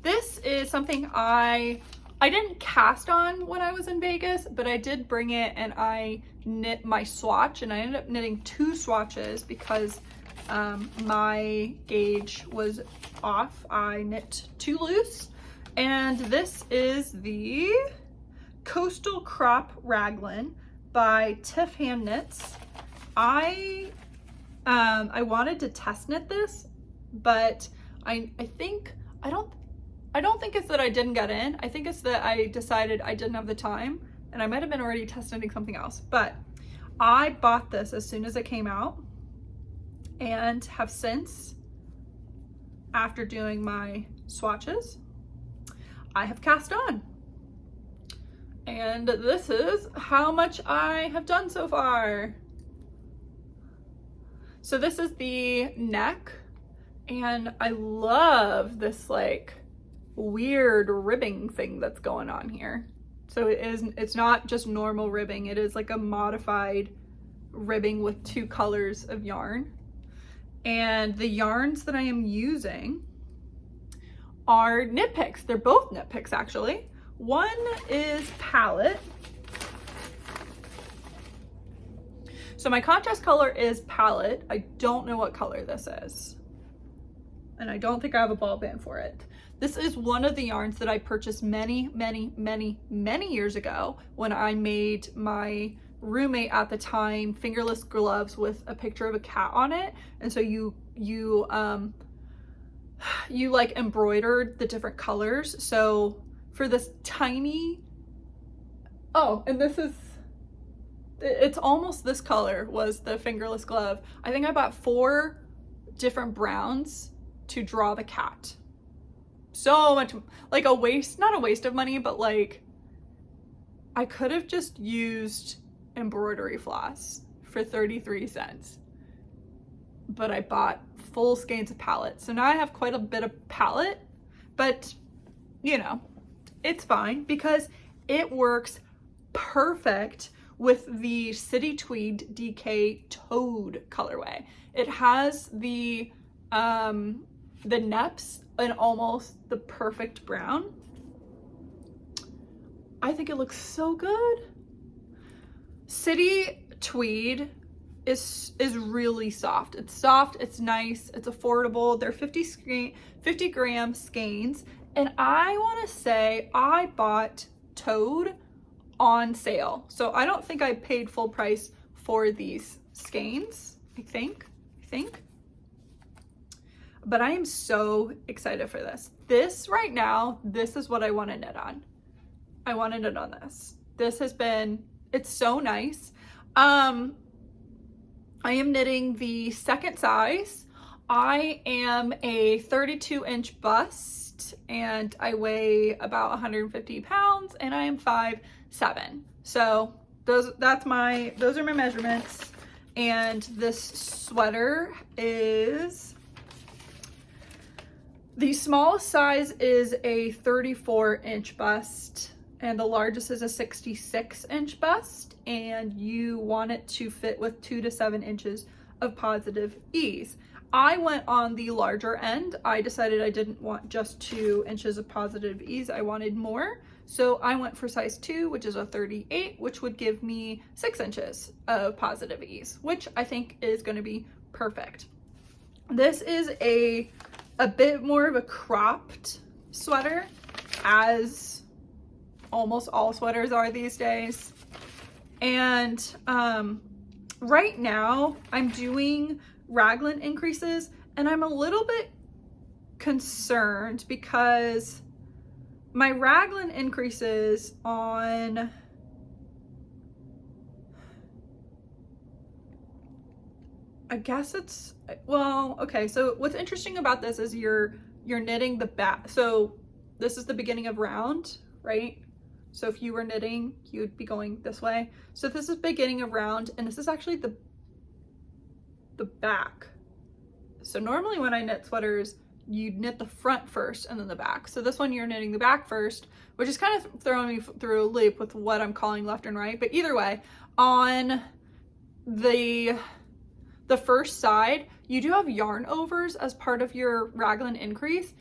Speaker 1: This is something I didn't cast on when I was in Vegas, but I did bring it and I knit my swatch, and I ended up knitting 2 swatches because my gauge was off. I knit too loose, and this is the Coastal Crop Raglan by Tiff Hand Knits. I wanted to test knit this, but I don't think it's that I didn't get in. I think it's that I decided I didn't have the time, and I might have been already test knitting something else. But I bought this as soon as it came out, and have since, after doing my swatches, I have cast on. And this is how much I have done so far. So this is the neck, and I love this like weird ribbing thing that's going on here. So it's not just normal ribbing, it is like a modified ribbing with 2 colors of yarn. And the yarns that I am using are Knit Picks. They're both Knit Picks actually. One is Palette, So my contrast color is Palette. I don't know what color this is. And I don't think I have a ball band for it. This is one of the yarns that I purchased many years ago when I made my roommate at the time fingerless gloves with a picture of a cat on it. And so you like embroidered the different colors. So for this tiny, oh, and this is, it's almost this color was the fingerless glove. I think I bought 4 different browns to draw the cat. So much, like a waste, not a waste of money, but like I could have just used embroidery floss for 33 cents. But I bought full skeins of palette. So now I have quite a bit of palette, but you know, it's fine because it works perfect with the City Tweed DK Toad colorway. It has the neps in almost the perfect brown. I think it looks so good. City Tweed is really soft. It's soft, it's nice, it's affordable. They're 50 gram skeins. And I wanna say I bought Toad on sale. So I don't think I paid full price for these skeins, I think. But I am so excited for this. This right now, this is what I want to knit on. I want to knit on this. This has been, it's so nice. I am knitting the second size. I am a 32-inch bust and I weigh about 150 pounds and I am 5'7". So those are my measurements. And this sweater is, the smallest size is a 34-inch bust and the largest is a 66-inch bust, and you want it to fit with 2 to 7 inches of positive ease. I went on the larger end. I decided I didn't want just 2 inches of positive ease. I wanted more. So I went for size 2, which is a 38, which would give me 6 inches of positive ease, which I think is going to be perfect. This is a bit more of a cropped sweater, as almost all sweaters are these days. And right now I'm doing raglan increases and I'm a little bit concerned because my raglan increases on I guess it's, well, okay, so what's interesting about this is you're knitting the back. So this is the beginning of round, right? So if you were knitting, you'd be going this way. So this is beginning of round, and this is actually the back. So normally when I knit sweaters, you knit the front first and then the back. So this one you're knitting the back first, which is kind of throwing me through a loop with what I'm calling left and right. But either way, on the first side, you do have yarn overs as part of your raglan increase,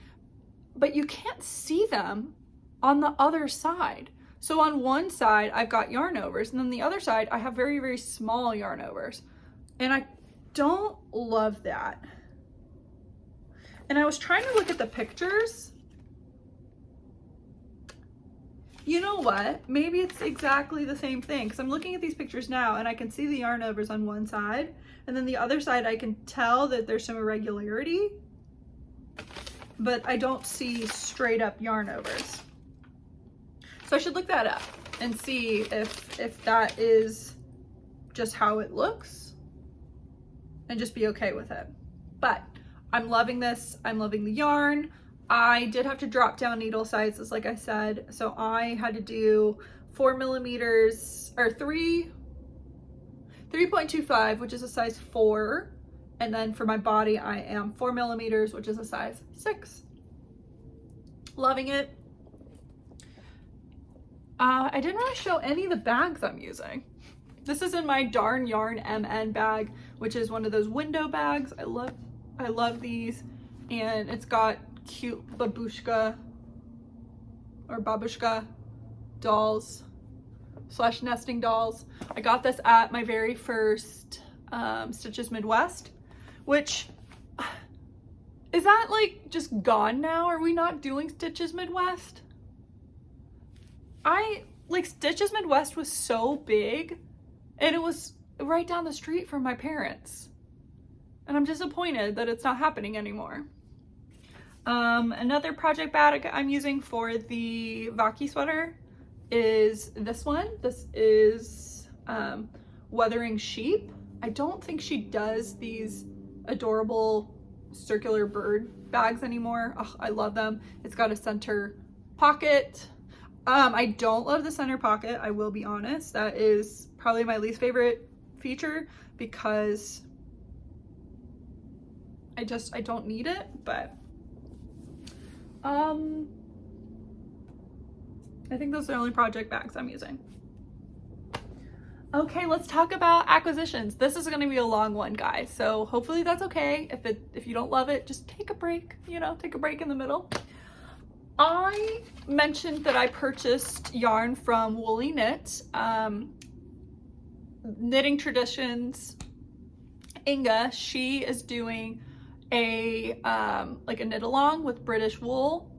Speaker 1: but you can't see them on the other side. So on one side, I've got yarn overs, and then the other side, I have very, very small yarn overs. And I don't love that. And I was trying to look at the pictures. You know what? Maybe it's exactly the same thing, because I'm looking at these pictures now and I can see the yarn overs on one side, and then the other side I can tell that there's some irregularity, but I don't see straight up yarn overs. So I should look that up and see if that is just how it looks and just be okay with it. But I'm loving this. I'm loving the yarn. I did have to drop down needle sizes, like I said. So I had to do 4 millimeters or 3.25, which is a size 4. And then for my body, I am 4 millimeters, which is a size 6. Loving it. I didn't really show any of the bags I'm using. This is in my Darn Yarn MN bag, which is one of those window bags. I love these, and it's got cute babushka dolls slash nesting dolls. I got this at my very first Stitches Midwest, which, is that like just gone now? Are we not doing Stitches Midwest? Stitches Midwest was so big, and it was right down the street from my parents. And I'm disappointed that it's not happening anymore. Another project bag I'm using for the Vaki sweater is this one. This is Wuthering Sheep. I don't think she does these adorable circular bird bags anymore. Oh, I love them. It's got a center pocket. I don't love the center pocket, I will be honest. That is probably my least favorite feature because I don't need it, but I think those are the only project bags I'm using. Okay, let's talk about acquisitions. This is going to be a long one, guys, so hopefully that's okay. If you don't love it, just take a break, take a break in the middle. I mentioned that I purchased yarn from Woolly Knit. Knitting Traditions, Inga, she is doing a knit along with British wool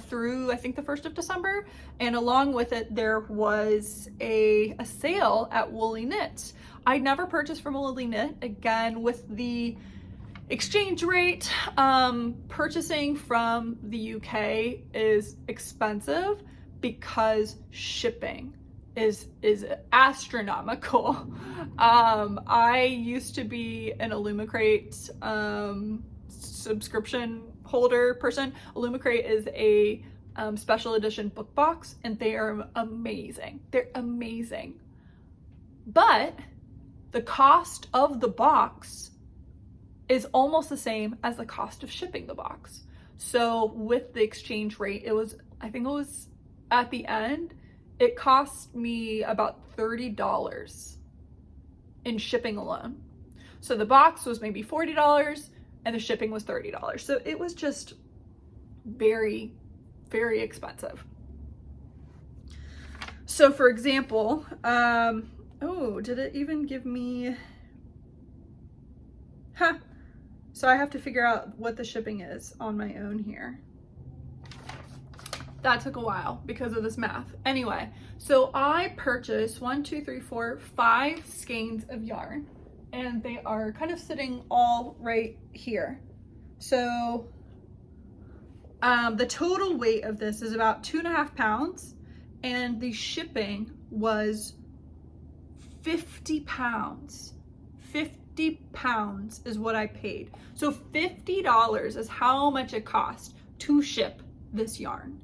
Speaker 1: through I think the 1st of December, and along with it there was a sale at Woolly Knit. I never purchased from Woolly Knit. Again, with the exchange rate, purchasing from the UK is expensive because shipping is astronomical. I used to be an Illumicrate subscription holder person. Illumicrate is a special edition book box, and they are amazing. They're amazing. But the cost of the box is almost the same as the cost of shipping the box. So with the exchange rate, I think it was at the end, it cost me about $30 in shipping alone. So the box was maybe $40 and the shipping was $30. So it was just very, very expensive. So for example, oh, did it even give me, so I have to figure out what the shipping is on my own here. That took a while because of this math. Anyway, so I purchased 5 skeins of yarn, and they are kind of sitting all right here. So the total weight of this is about 2.5 pounds, and the shipping was 50 pounds. 50 pounds is what I paid. So $50 is how much it cost to ship this yarn.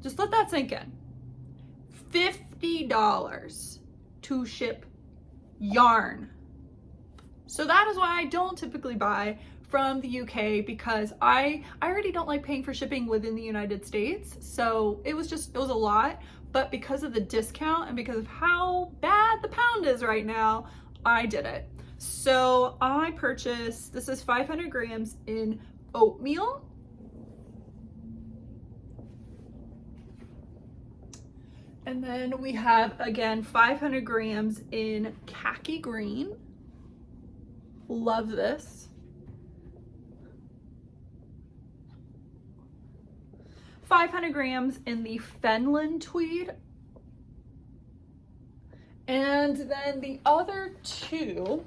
Speaker 1: Just let that sink in. $50 to ship yarn. So that is why I don't typically buy from the UK, because I already don't like paying for shipping within the United States. So it was a lot, but because of the discount and because of how bad the pound is right now, I did it. So I purchased, this is 500 grams in oatmeal. And then we have, again, 500 grams in khaki green. Love this. 500 grams in the Fenland tweed. And then the other two,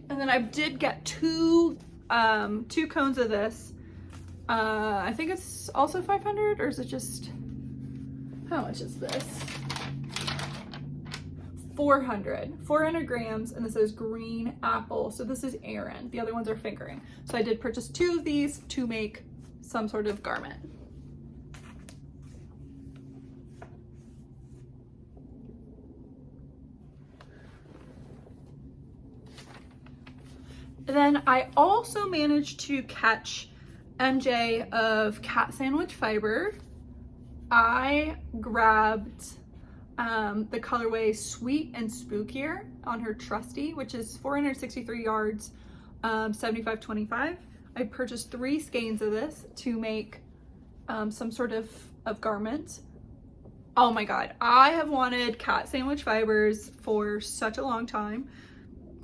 Speaker 1: and then I did get two cones of this. I think it's also 500, or is it just, how much is this? 400 grams, and this is green apple. So this is Aran. The other ones are fingering. So I did purchase 2 of these to make some sort of garment. Then I also managed to catch MJ of Cat Sandwich Fiber. I grabbed the colorway Sweet and Spookier on her Trusty, which is 463 yards, 75/25. I purchased 3 skeins of this to make some sort of garment. Oh my god, I have wanted cat sandwich fibers for such a long time.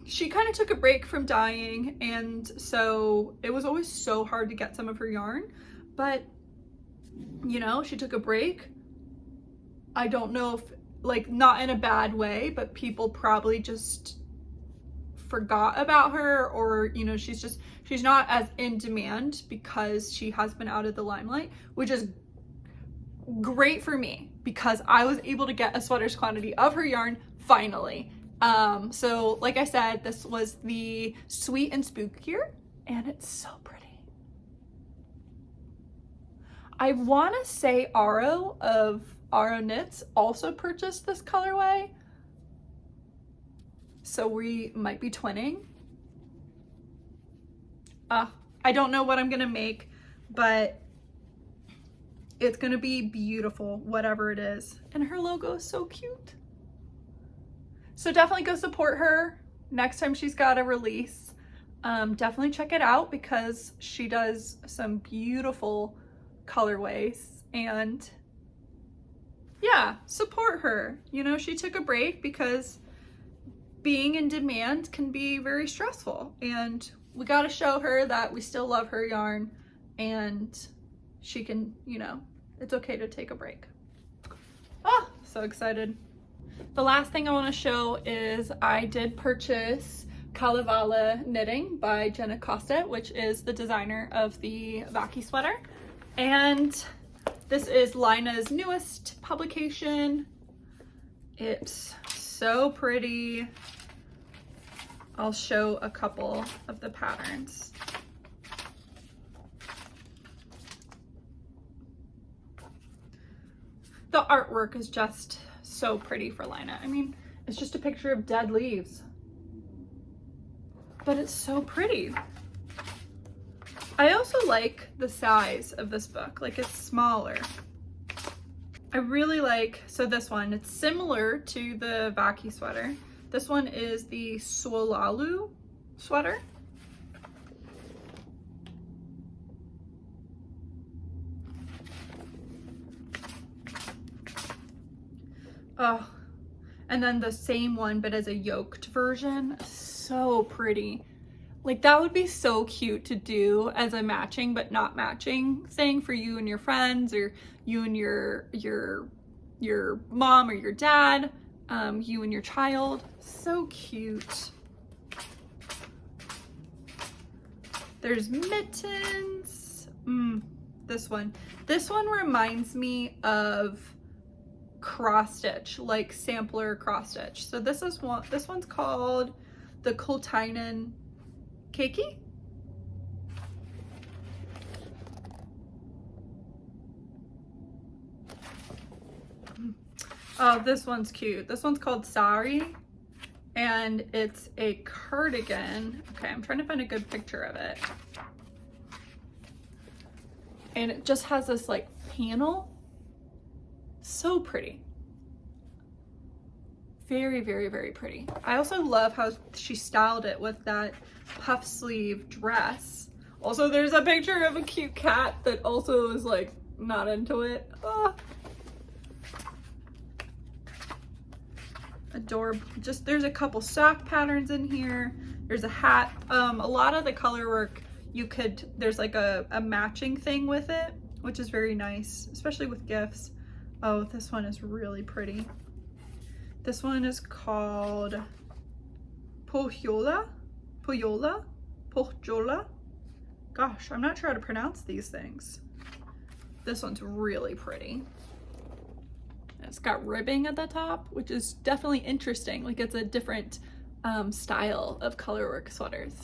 Speaker 1: She kind of took a break from dyeing, and so it was always so hard to get some of her yarn, but you know, she took a break. I don't know if, like, not in a bad way, but people probably just forgot about her, or you know, she's not as in demand because she has been out of the limelight, which is great for me because I was able to get a sweater's quantity of her yarn finally. So like I said, this was the Sweet and Spookier, and it's so pretty. I want to say Aro of Aro Knits also purchased this colorway, so we might be twinning. I don't know what I'm gonna make, but it's gonna be beautiful, whatever it is. And her logo is so cute. So definitely go support her next time she's got a release. Definitely check it out because she does some beautiful colorways, and yeah, support her. You know, she took a break because being in demand can be very stressful, and we got to show her that we still love her yarn, and she can, you know, it's okay to take a break. Oh, so excited. The last thing I want to show is I did purchase Kalevala Knitting by Jenna Costa, which is the designer of the Vaki sweater. And this is Lina's newest publication. It's so pretty. I'll show a couple of the patterns. The artwork is just so pretty for Lina. I mean, it's just a picture of dead leaves, but it's so pretty. I also like the size of this book, like it's smaller. I really like, so this one, it's similar to the Vaki sweater. This one is the Suolalu sweater. Oh, and then the same one, but as a yoked version. So pretty. Like that would be so cute to do as a matching but not matching thing for you and your friends, or you and your mom or your dad, you and your child. So cute. There's mittens. This one reminds me of cross stitch, like sampler cross stitch. So this one's called the Kultainen Keiki. Oh, this one's cute. This one's called Sari, and it's a cardigan. Okay, I'm trying to find a good picture of it. And it just has this like panel. So pretty. Very, very, very pretty. I also love how she styled it with that puff sleeve dress. Also, there's a picture of a cute cat that also is like not into it. Oh. Adorable. Just, there's a couple sock patterns in here. There's a hat. A lot of the color work, there's like a matching thing with it, which is very nice, especially with gifts. Oh, this one is really pretty. This one is called Pohjola. Gosh, I'm not sure how to pronounce these things. This one's really pretty. It's got ribbing at the top, which is definitely interesting. Like it's a different style of colorwork sweaters.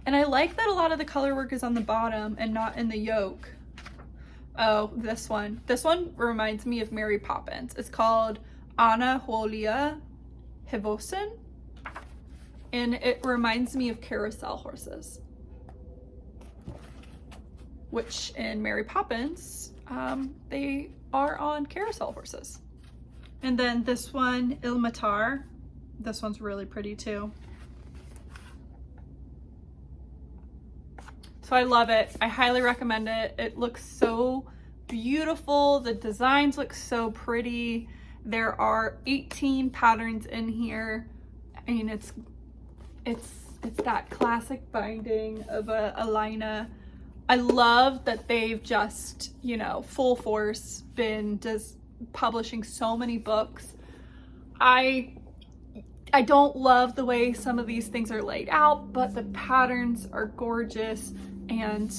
Speaker 1: And I like that a lot of the color work is on the bottom and not in the yoke. Oh, this one. This one reminds me of Mary Poppins. It's called Anna Julia Hevosen, and it reminds me of carousel horses, which in Mary Poppins, they are on carousel horses. And then this one, Ilmatar. This one's really pretty too. So I love it. I highly recommend it. It looks so beautiful. The designs look so pretty. There are 18 patterns in here. I mean, it's that classic binding of a Alina. I love that they've just, you know, full force been just publishing so many books. I don't love the way some of these things are laid out, but the patterns are gorgeous, and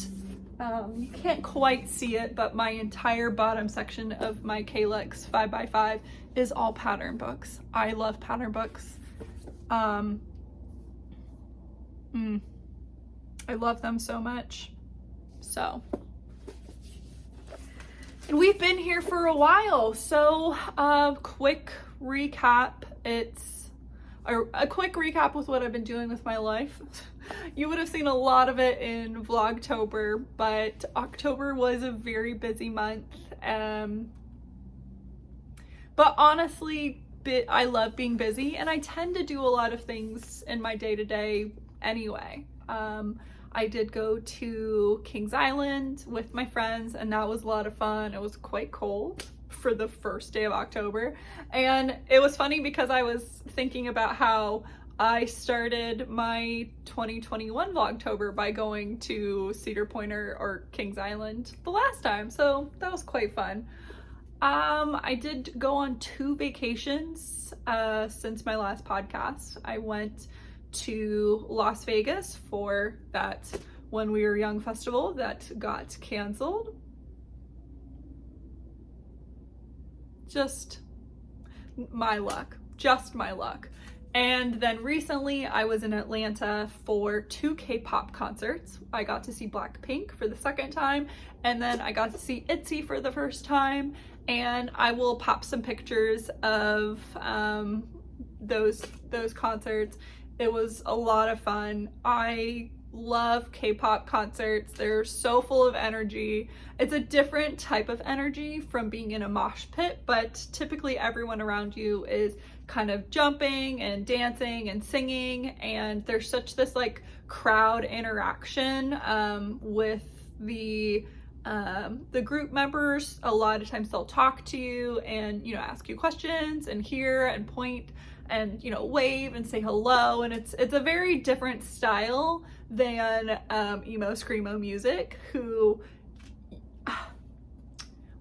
Speaker 1: you can't quite see it, but my entire bottom section of my Kalex 5x5 is all pattern books. I love pattern books. I love them so much. So, and we've been here for a while, so quick recap. It's a quick recap with what I've been doing with my life. You would have seen a lot of it in Vlogtober, but October was a very busy month. But honestly, I love being busy, and I tend to do a lot of things in my day-to-day anyway. I did go to Kings Island with my friends, and that was a lot of fun. It was quite cold for the first day of October, and it was funny because I was thinking about how I started my 2021 Vlogtober by going to Cedar Point or Kings Island the last time, so that was quite fun. I did go on 2 vacations since my last podcast. I went to Las Vegas for that When We Were Young festival that got canceled. Just my luck. And then recently I was in Atlanta for 2 K-pop concerts. I got to see Blackpink for the second time, and then I got to see ITZY for the first time, and I will pop some pictures of those concerts. It was a lot of fun. I love K-pop concerts. They're so full of energy. It's a different type of energy from being in a mosh pit, but typically everyone around you is kind of jumping and dancing and singing, and there's such this like crowd interaction with the group members. A lot of times they'll talk to you and, you know, ask you questions and hear and point and, you know, wave and say hello, and it's a very different style than emo screamo music, who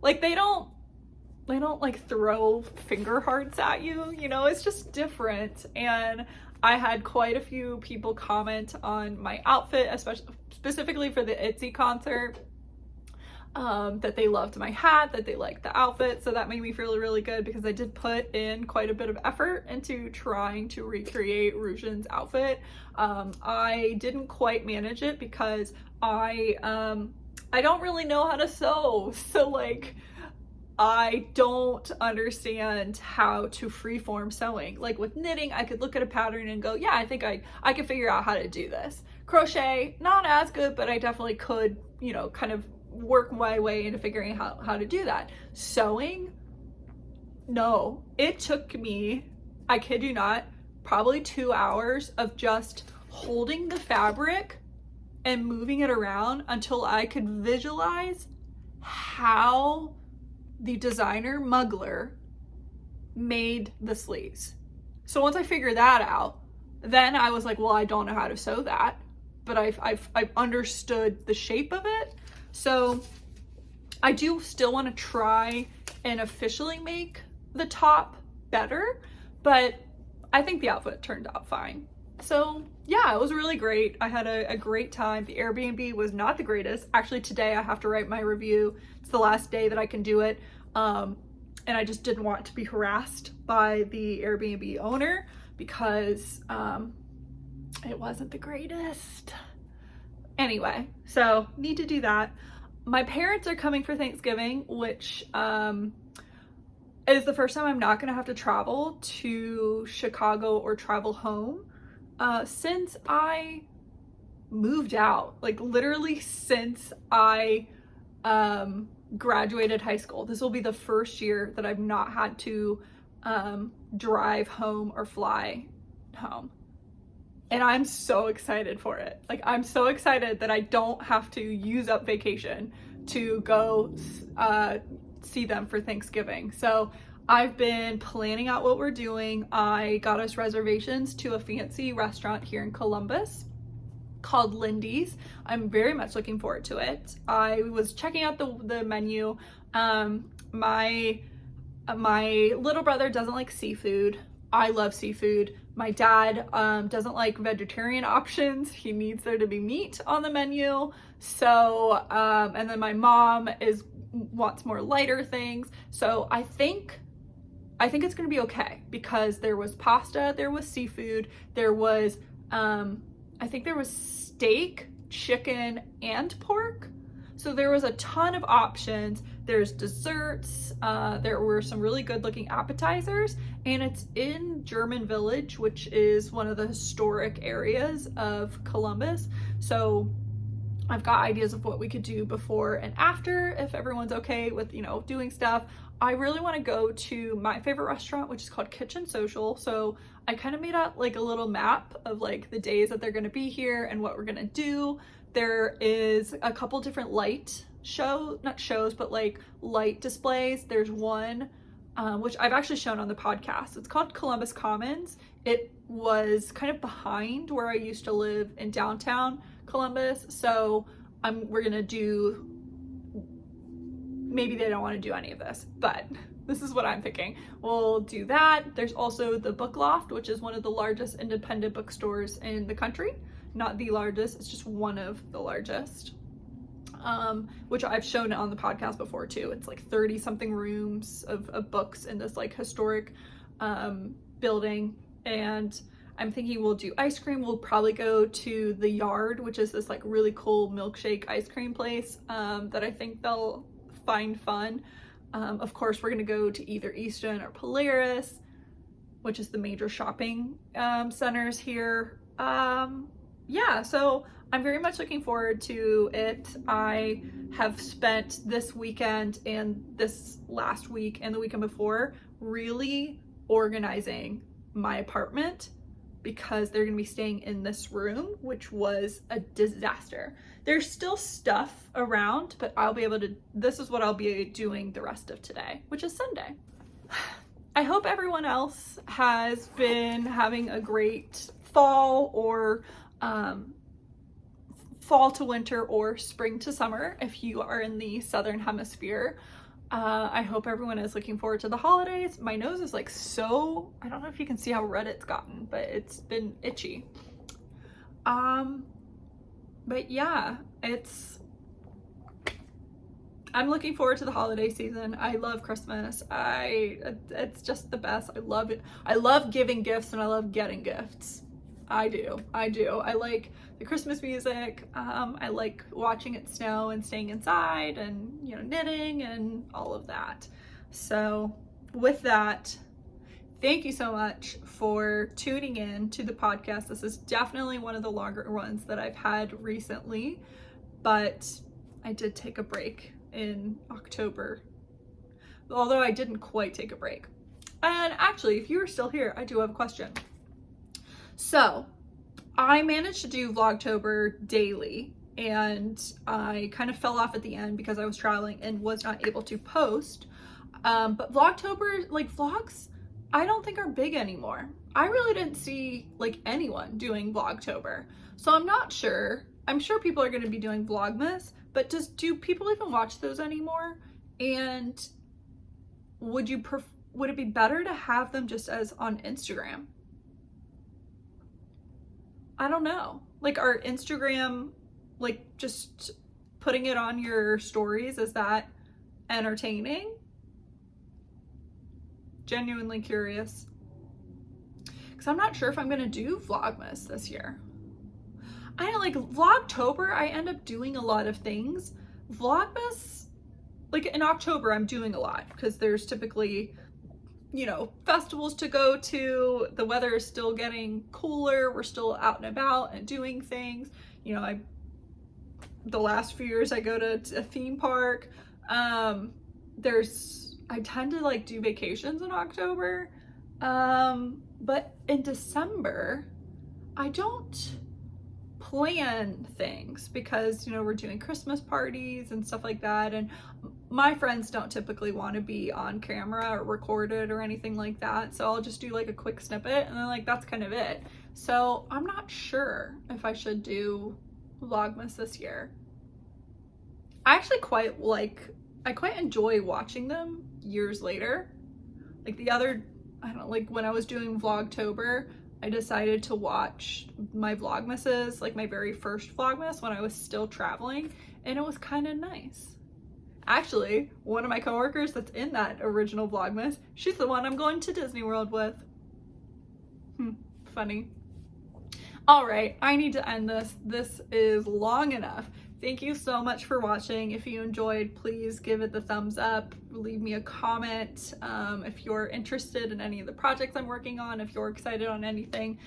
Speaker 1: like they don't like throw finger hearts at you, you know, it's just different. And I had quite a few people comment on my outfit, specifically for the ITZY concert, that they loved my hat, that they liked the outfit, so that made me feel really good because I did put in quite a bit of effort into trying to recreate Rujin's outfit. I didn't quite manage it because I don't really know how to sew, so like I don't understand how to freeform sewing. Like with knitting, I could look at a pattern and go, yeah, I think I could figure out how to do this. Crochet, not as good, but I definitely could, you know, kind of work my way into figuring out how to do that. Sewing, no. It took me, I kid you not, probably 2 hours of just holding the fabric and moving it around until I could visualize how the designer Mugler made the sleeves. So once I figured that out, then I was like, well, I don't know how to sew that, but I've understood the shape of it. So I do still want to try and officially make the top better, but I think the outfit turned out fine. So yeah, it was really great. I had a great time. The Airbnb was not the greatest. Actually, today I have to write my review. It's the last day that I can do it. And I just didn't want to be harassed by the Airbnb owner because it wasn't the greatest. Anyway, so need to do that. My parents are coming for Thanksgiving, which is the first time I'm not gonna have to travel to Chicago or travel home since I moved out. Like literally since I graduated high school. This will be the first year that I've not had to drive home or fly home. And I'm so excited for it. Like, I'm so excited that I don't have to use up vacation to go see them for Thanksgiving. So I've been planning out what we're doing. I got us reservations to a fancy restaurant here in Columbus called Lindy's. I'm very much looking forward to it. I was checking out the menu. My little brother doesn't like seafood. I love seafood. My dad doesn't like vegetarian options. He needs there to be meat on the menu. So, and then my mom wants more lighter things. So I think it's gonna be okay, because there was pasta, there was seafood, there was, I think there was steak, chicken, and pork. So there was a ton of options. There's desserts, there were some really good looking appetizers, and it's in German Village, which is one of the historic areas of Columbus. So I've got ideas of what we could do before and after, if everyone's okay with, doing stuff. I really want to go to my favorite restaurant, which is called Kitchen Social. So I kind of made up like a little map of like the days that they're going to be here and what we're going to do. There is a couple different light displays. There's one, which I've actually shown on the podcast. It's called Columbus Commons. It was kind of behind where I used to live in downtown Columbus. So we're going to do, maybe they don't want to do any of this, but this is what I'm thinking. We'll do that. There's also the Book Loft, which is one of the largest independent bookstores in the country. Not the largest, it's just one of the largest, which I've shown on the podcast before too. It's like 30 something rooms of books in this like historic building. And I'm thinking we'll do ice cream. We'll probably go to the Yard, which is this like really cool milkshake ice cream place that I think they'll find fun. Of course, we're gonna go to either Easton or Polaris, which is the major shopping centers here. Yeah, so I'm very much looking forward to it. I have spent this weekend and this last week and the weekend before really organizing my apartment, because they're gonna be staying in this room, which was a disaster. There's still stuff around, but this is what I'll be doing the rest of today, which is Sunday. I hope everyone else has been having a great fall, or fall to winter, or spring to summer if you are in the southern hemisphere. I hope everyone is looking forward to the holidays. My nose is like so, I don't know if you can see how red it's gotten, but it's been itchy. But yeah, I'm looking forward to the holiday season. I love Christmas. It's just the best. I love it. I love giving gifts and I love getting gifts. I do. I like the Christmas music. I like watching it snow and staying inside and, knitting and all of that. So with that, thank you so much for tuning in to the podcast. This is definitely one of the longer ones that I've had recently, but I did take a break in October, although I didn't quite take a break. And actually, if you're still here, I do have a question. So I managed to do Vlogtober daily, and I kind of fell off at the end because I was traveling and was not able to post. But Vlogtober, like vlogs, I don't think are big anymore. I really didn't see like anyone doing Vlogtober. So I'm not sure. I'm sure people are going to be doing Vlogmas, but do people even watch those anymore? And would it be better to have them just as on Instagram? I don't know. Like, are Instagram, like, just putting it on your stories, is that entertaining? Genuinely curious. Because I'm not sure if I'm going to do Vlogmas this year. I know, like, Vlogtober, I end up doing a lot of things. Vlogmas, like, in October, I'm doing a lot because there's typically, festivals to go to. The weather is still getting cooler. We're still out and about and doing things. The last few years I go to a theme park. I tend to like do vacations in October. But in December, I don't plan things because, you know, we're doing Christmas parties and stuff like that. And my friends don't typically want to be on camera or recorded or anything like that. So I'll just do like a quick snippet and then like that's kind of it. So I'm not sure if I should do Vlogmas this year. I actually quite enjoy watching them years later. Like I don't know, like when I was doing Vlogtober, I decided to watch my Vlogmases, like my very first Vlogmas when I was still traveling, and it was kind of nice. Actually, one of my coworkers that's in that original Vlogmas, she's the one I'm going to Disney World with. Funny. All right, I need to end this. This is long enough. Thank you so much for watching. If you enjoyed, please give it the thumbs up. Leave me a comment if you're interested in any of the projects I'm working on, if you're excited on anything,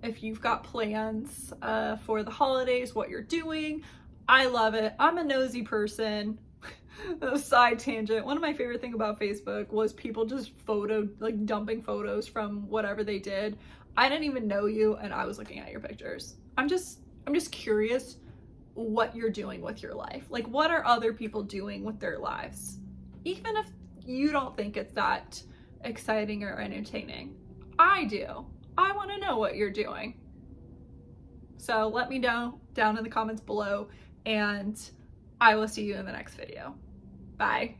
Speaker 1: if you've got plans for the holidays, what you're doing. I love it. I'm a nosy person. A side tangent. One of my favorite things about Facebook was people just dumping photos from whatever they did. I didn't even know you and I was looking at your pictures. I'm just curious what you're doing with your life. Like, what are other people doing with their lives? Even if you don't think it's that exciting or entertaining. I do. I want to know what you're doing. So let me know down in the comments below, and I will see you in the next video. Bye.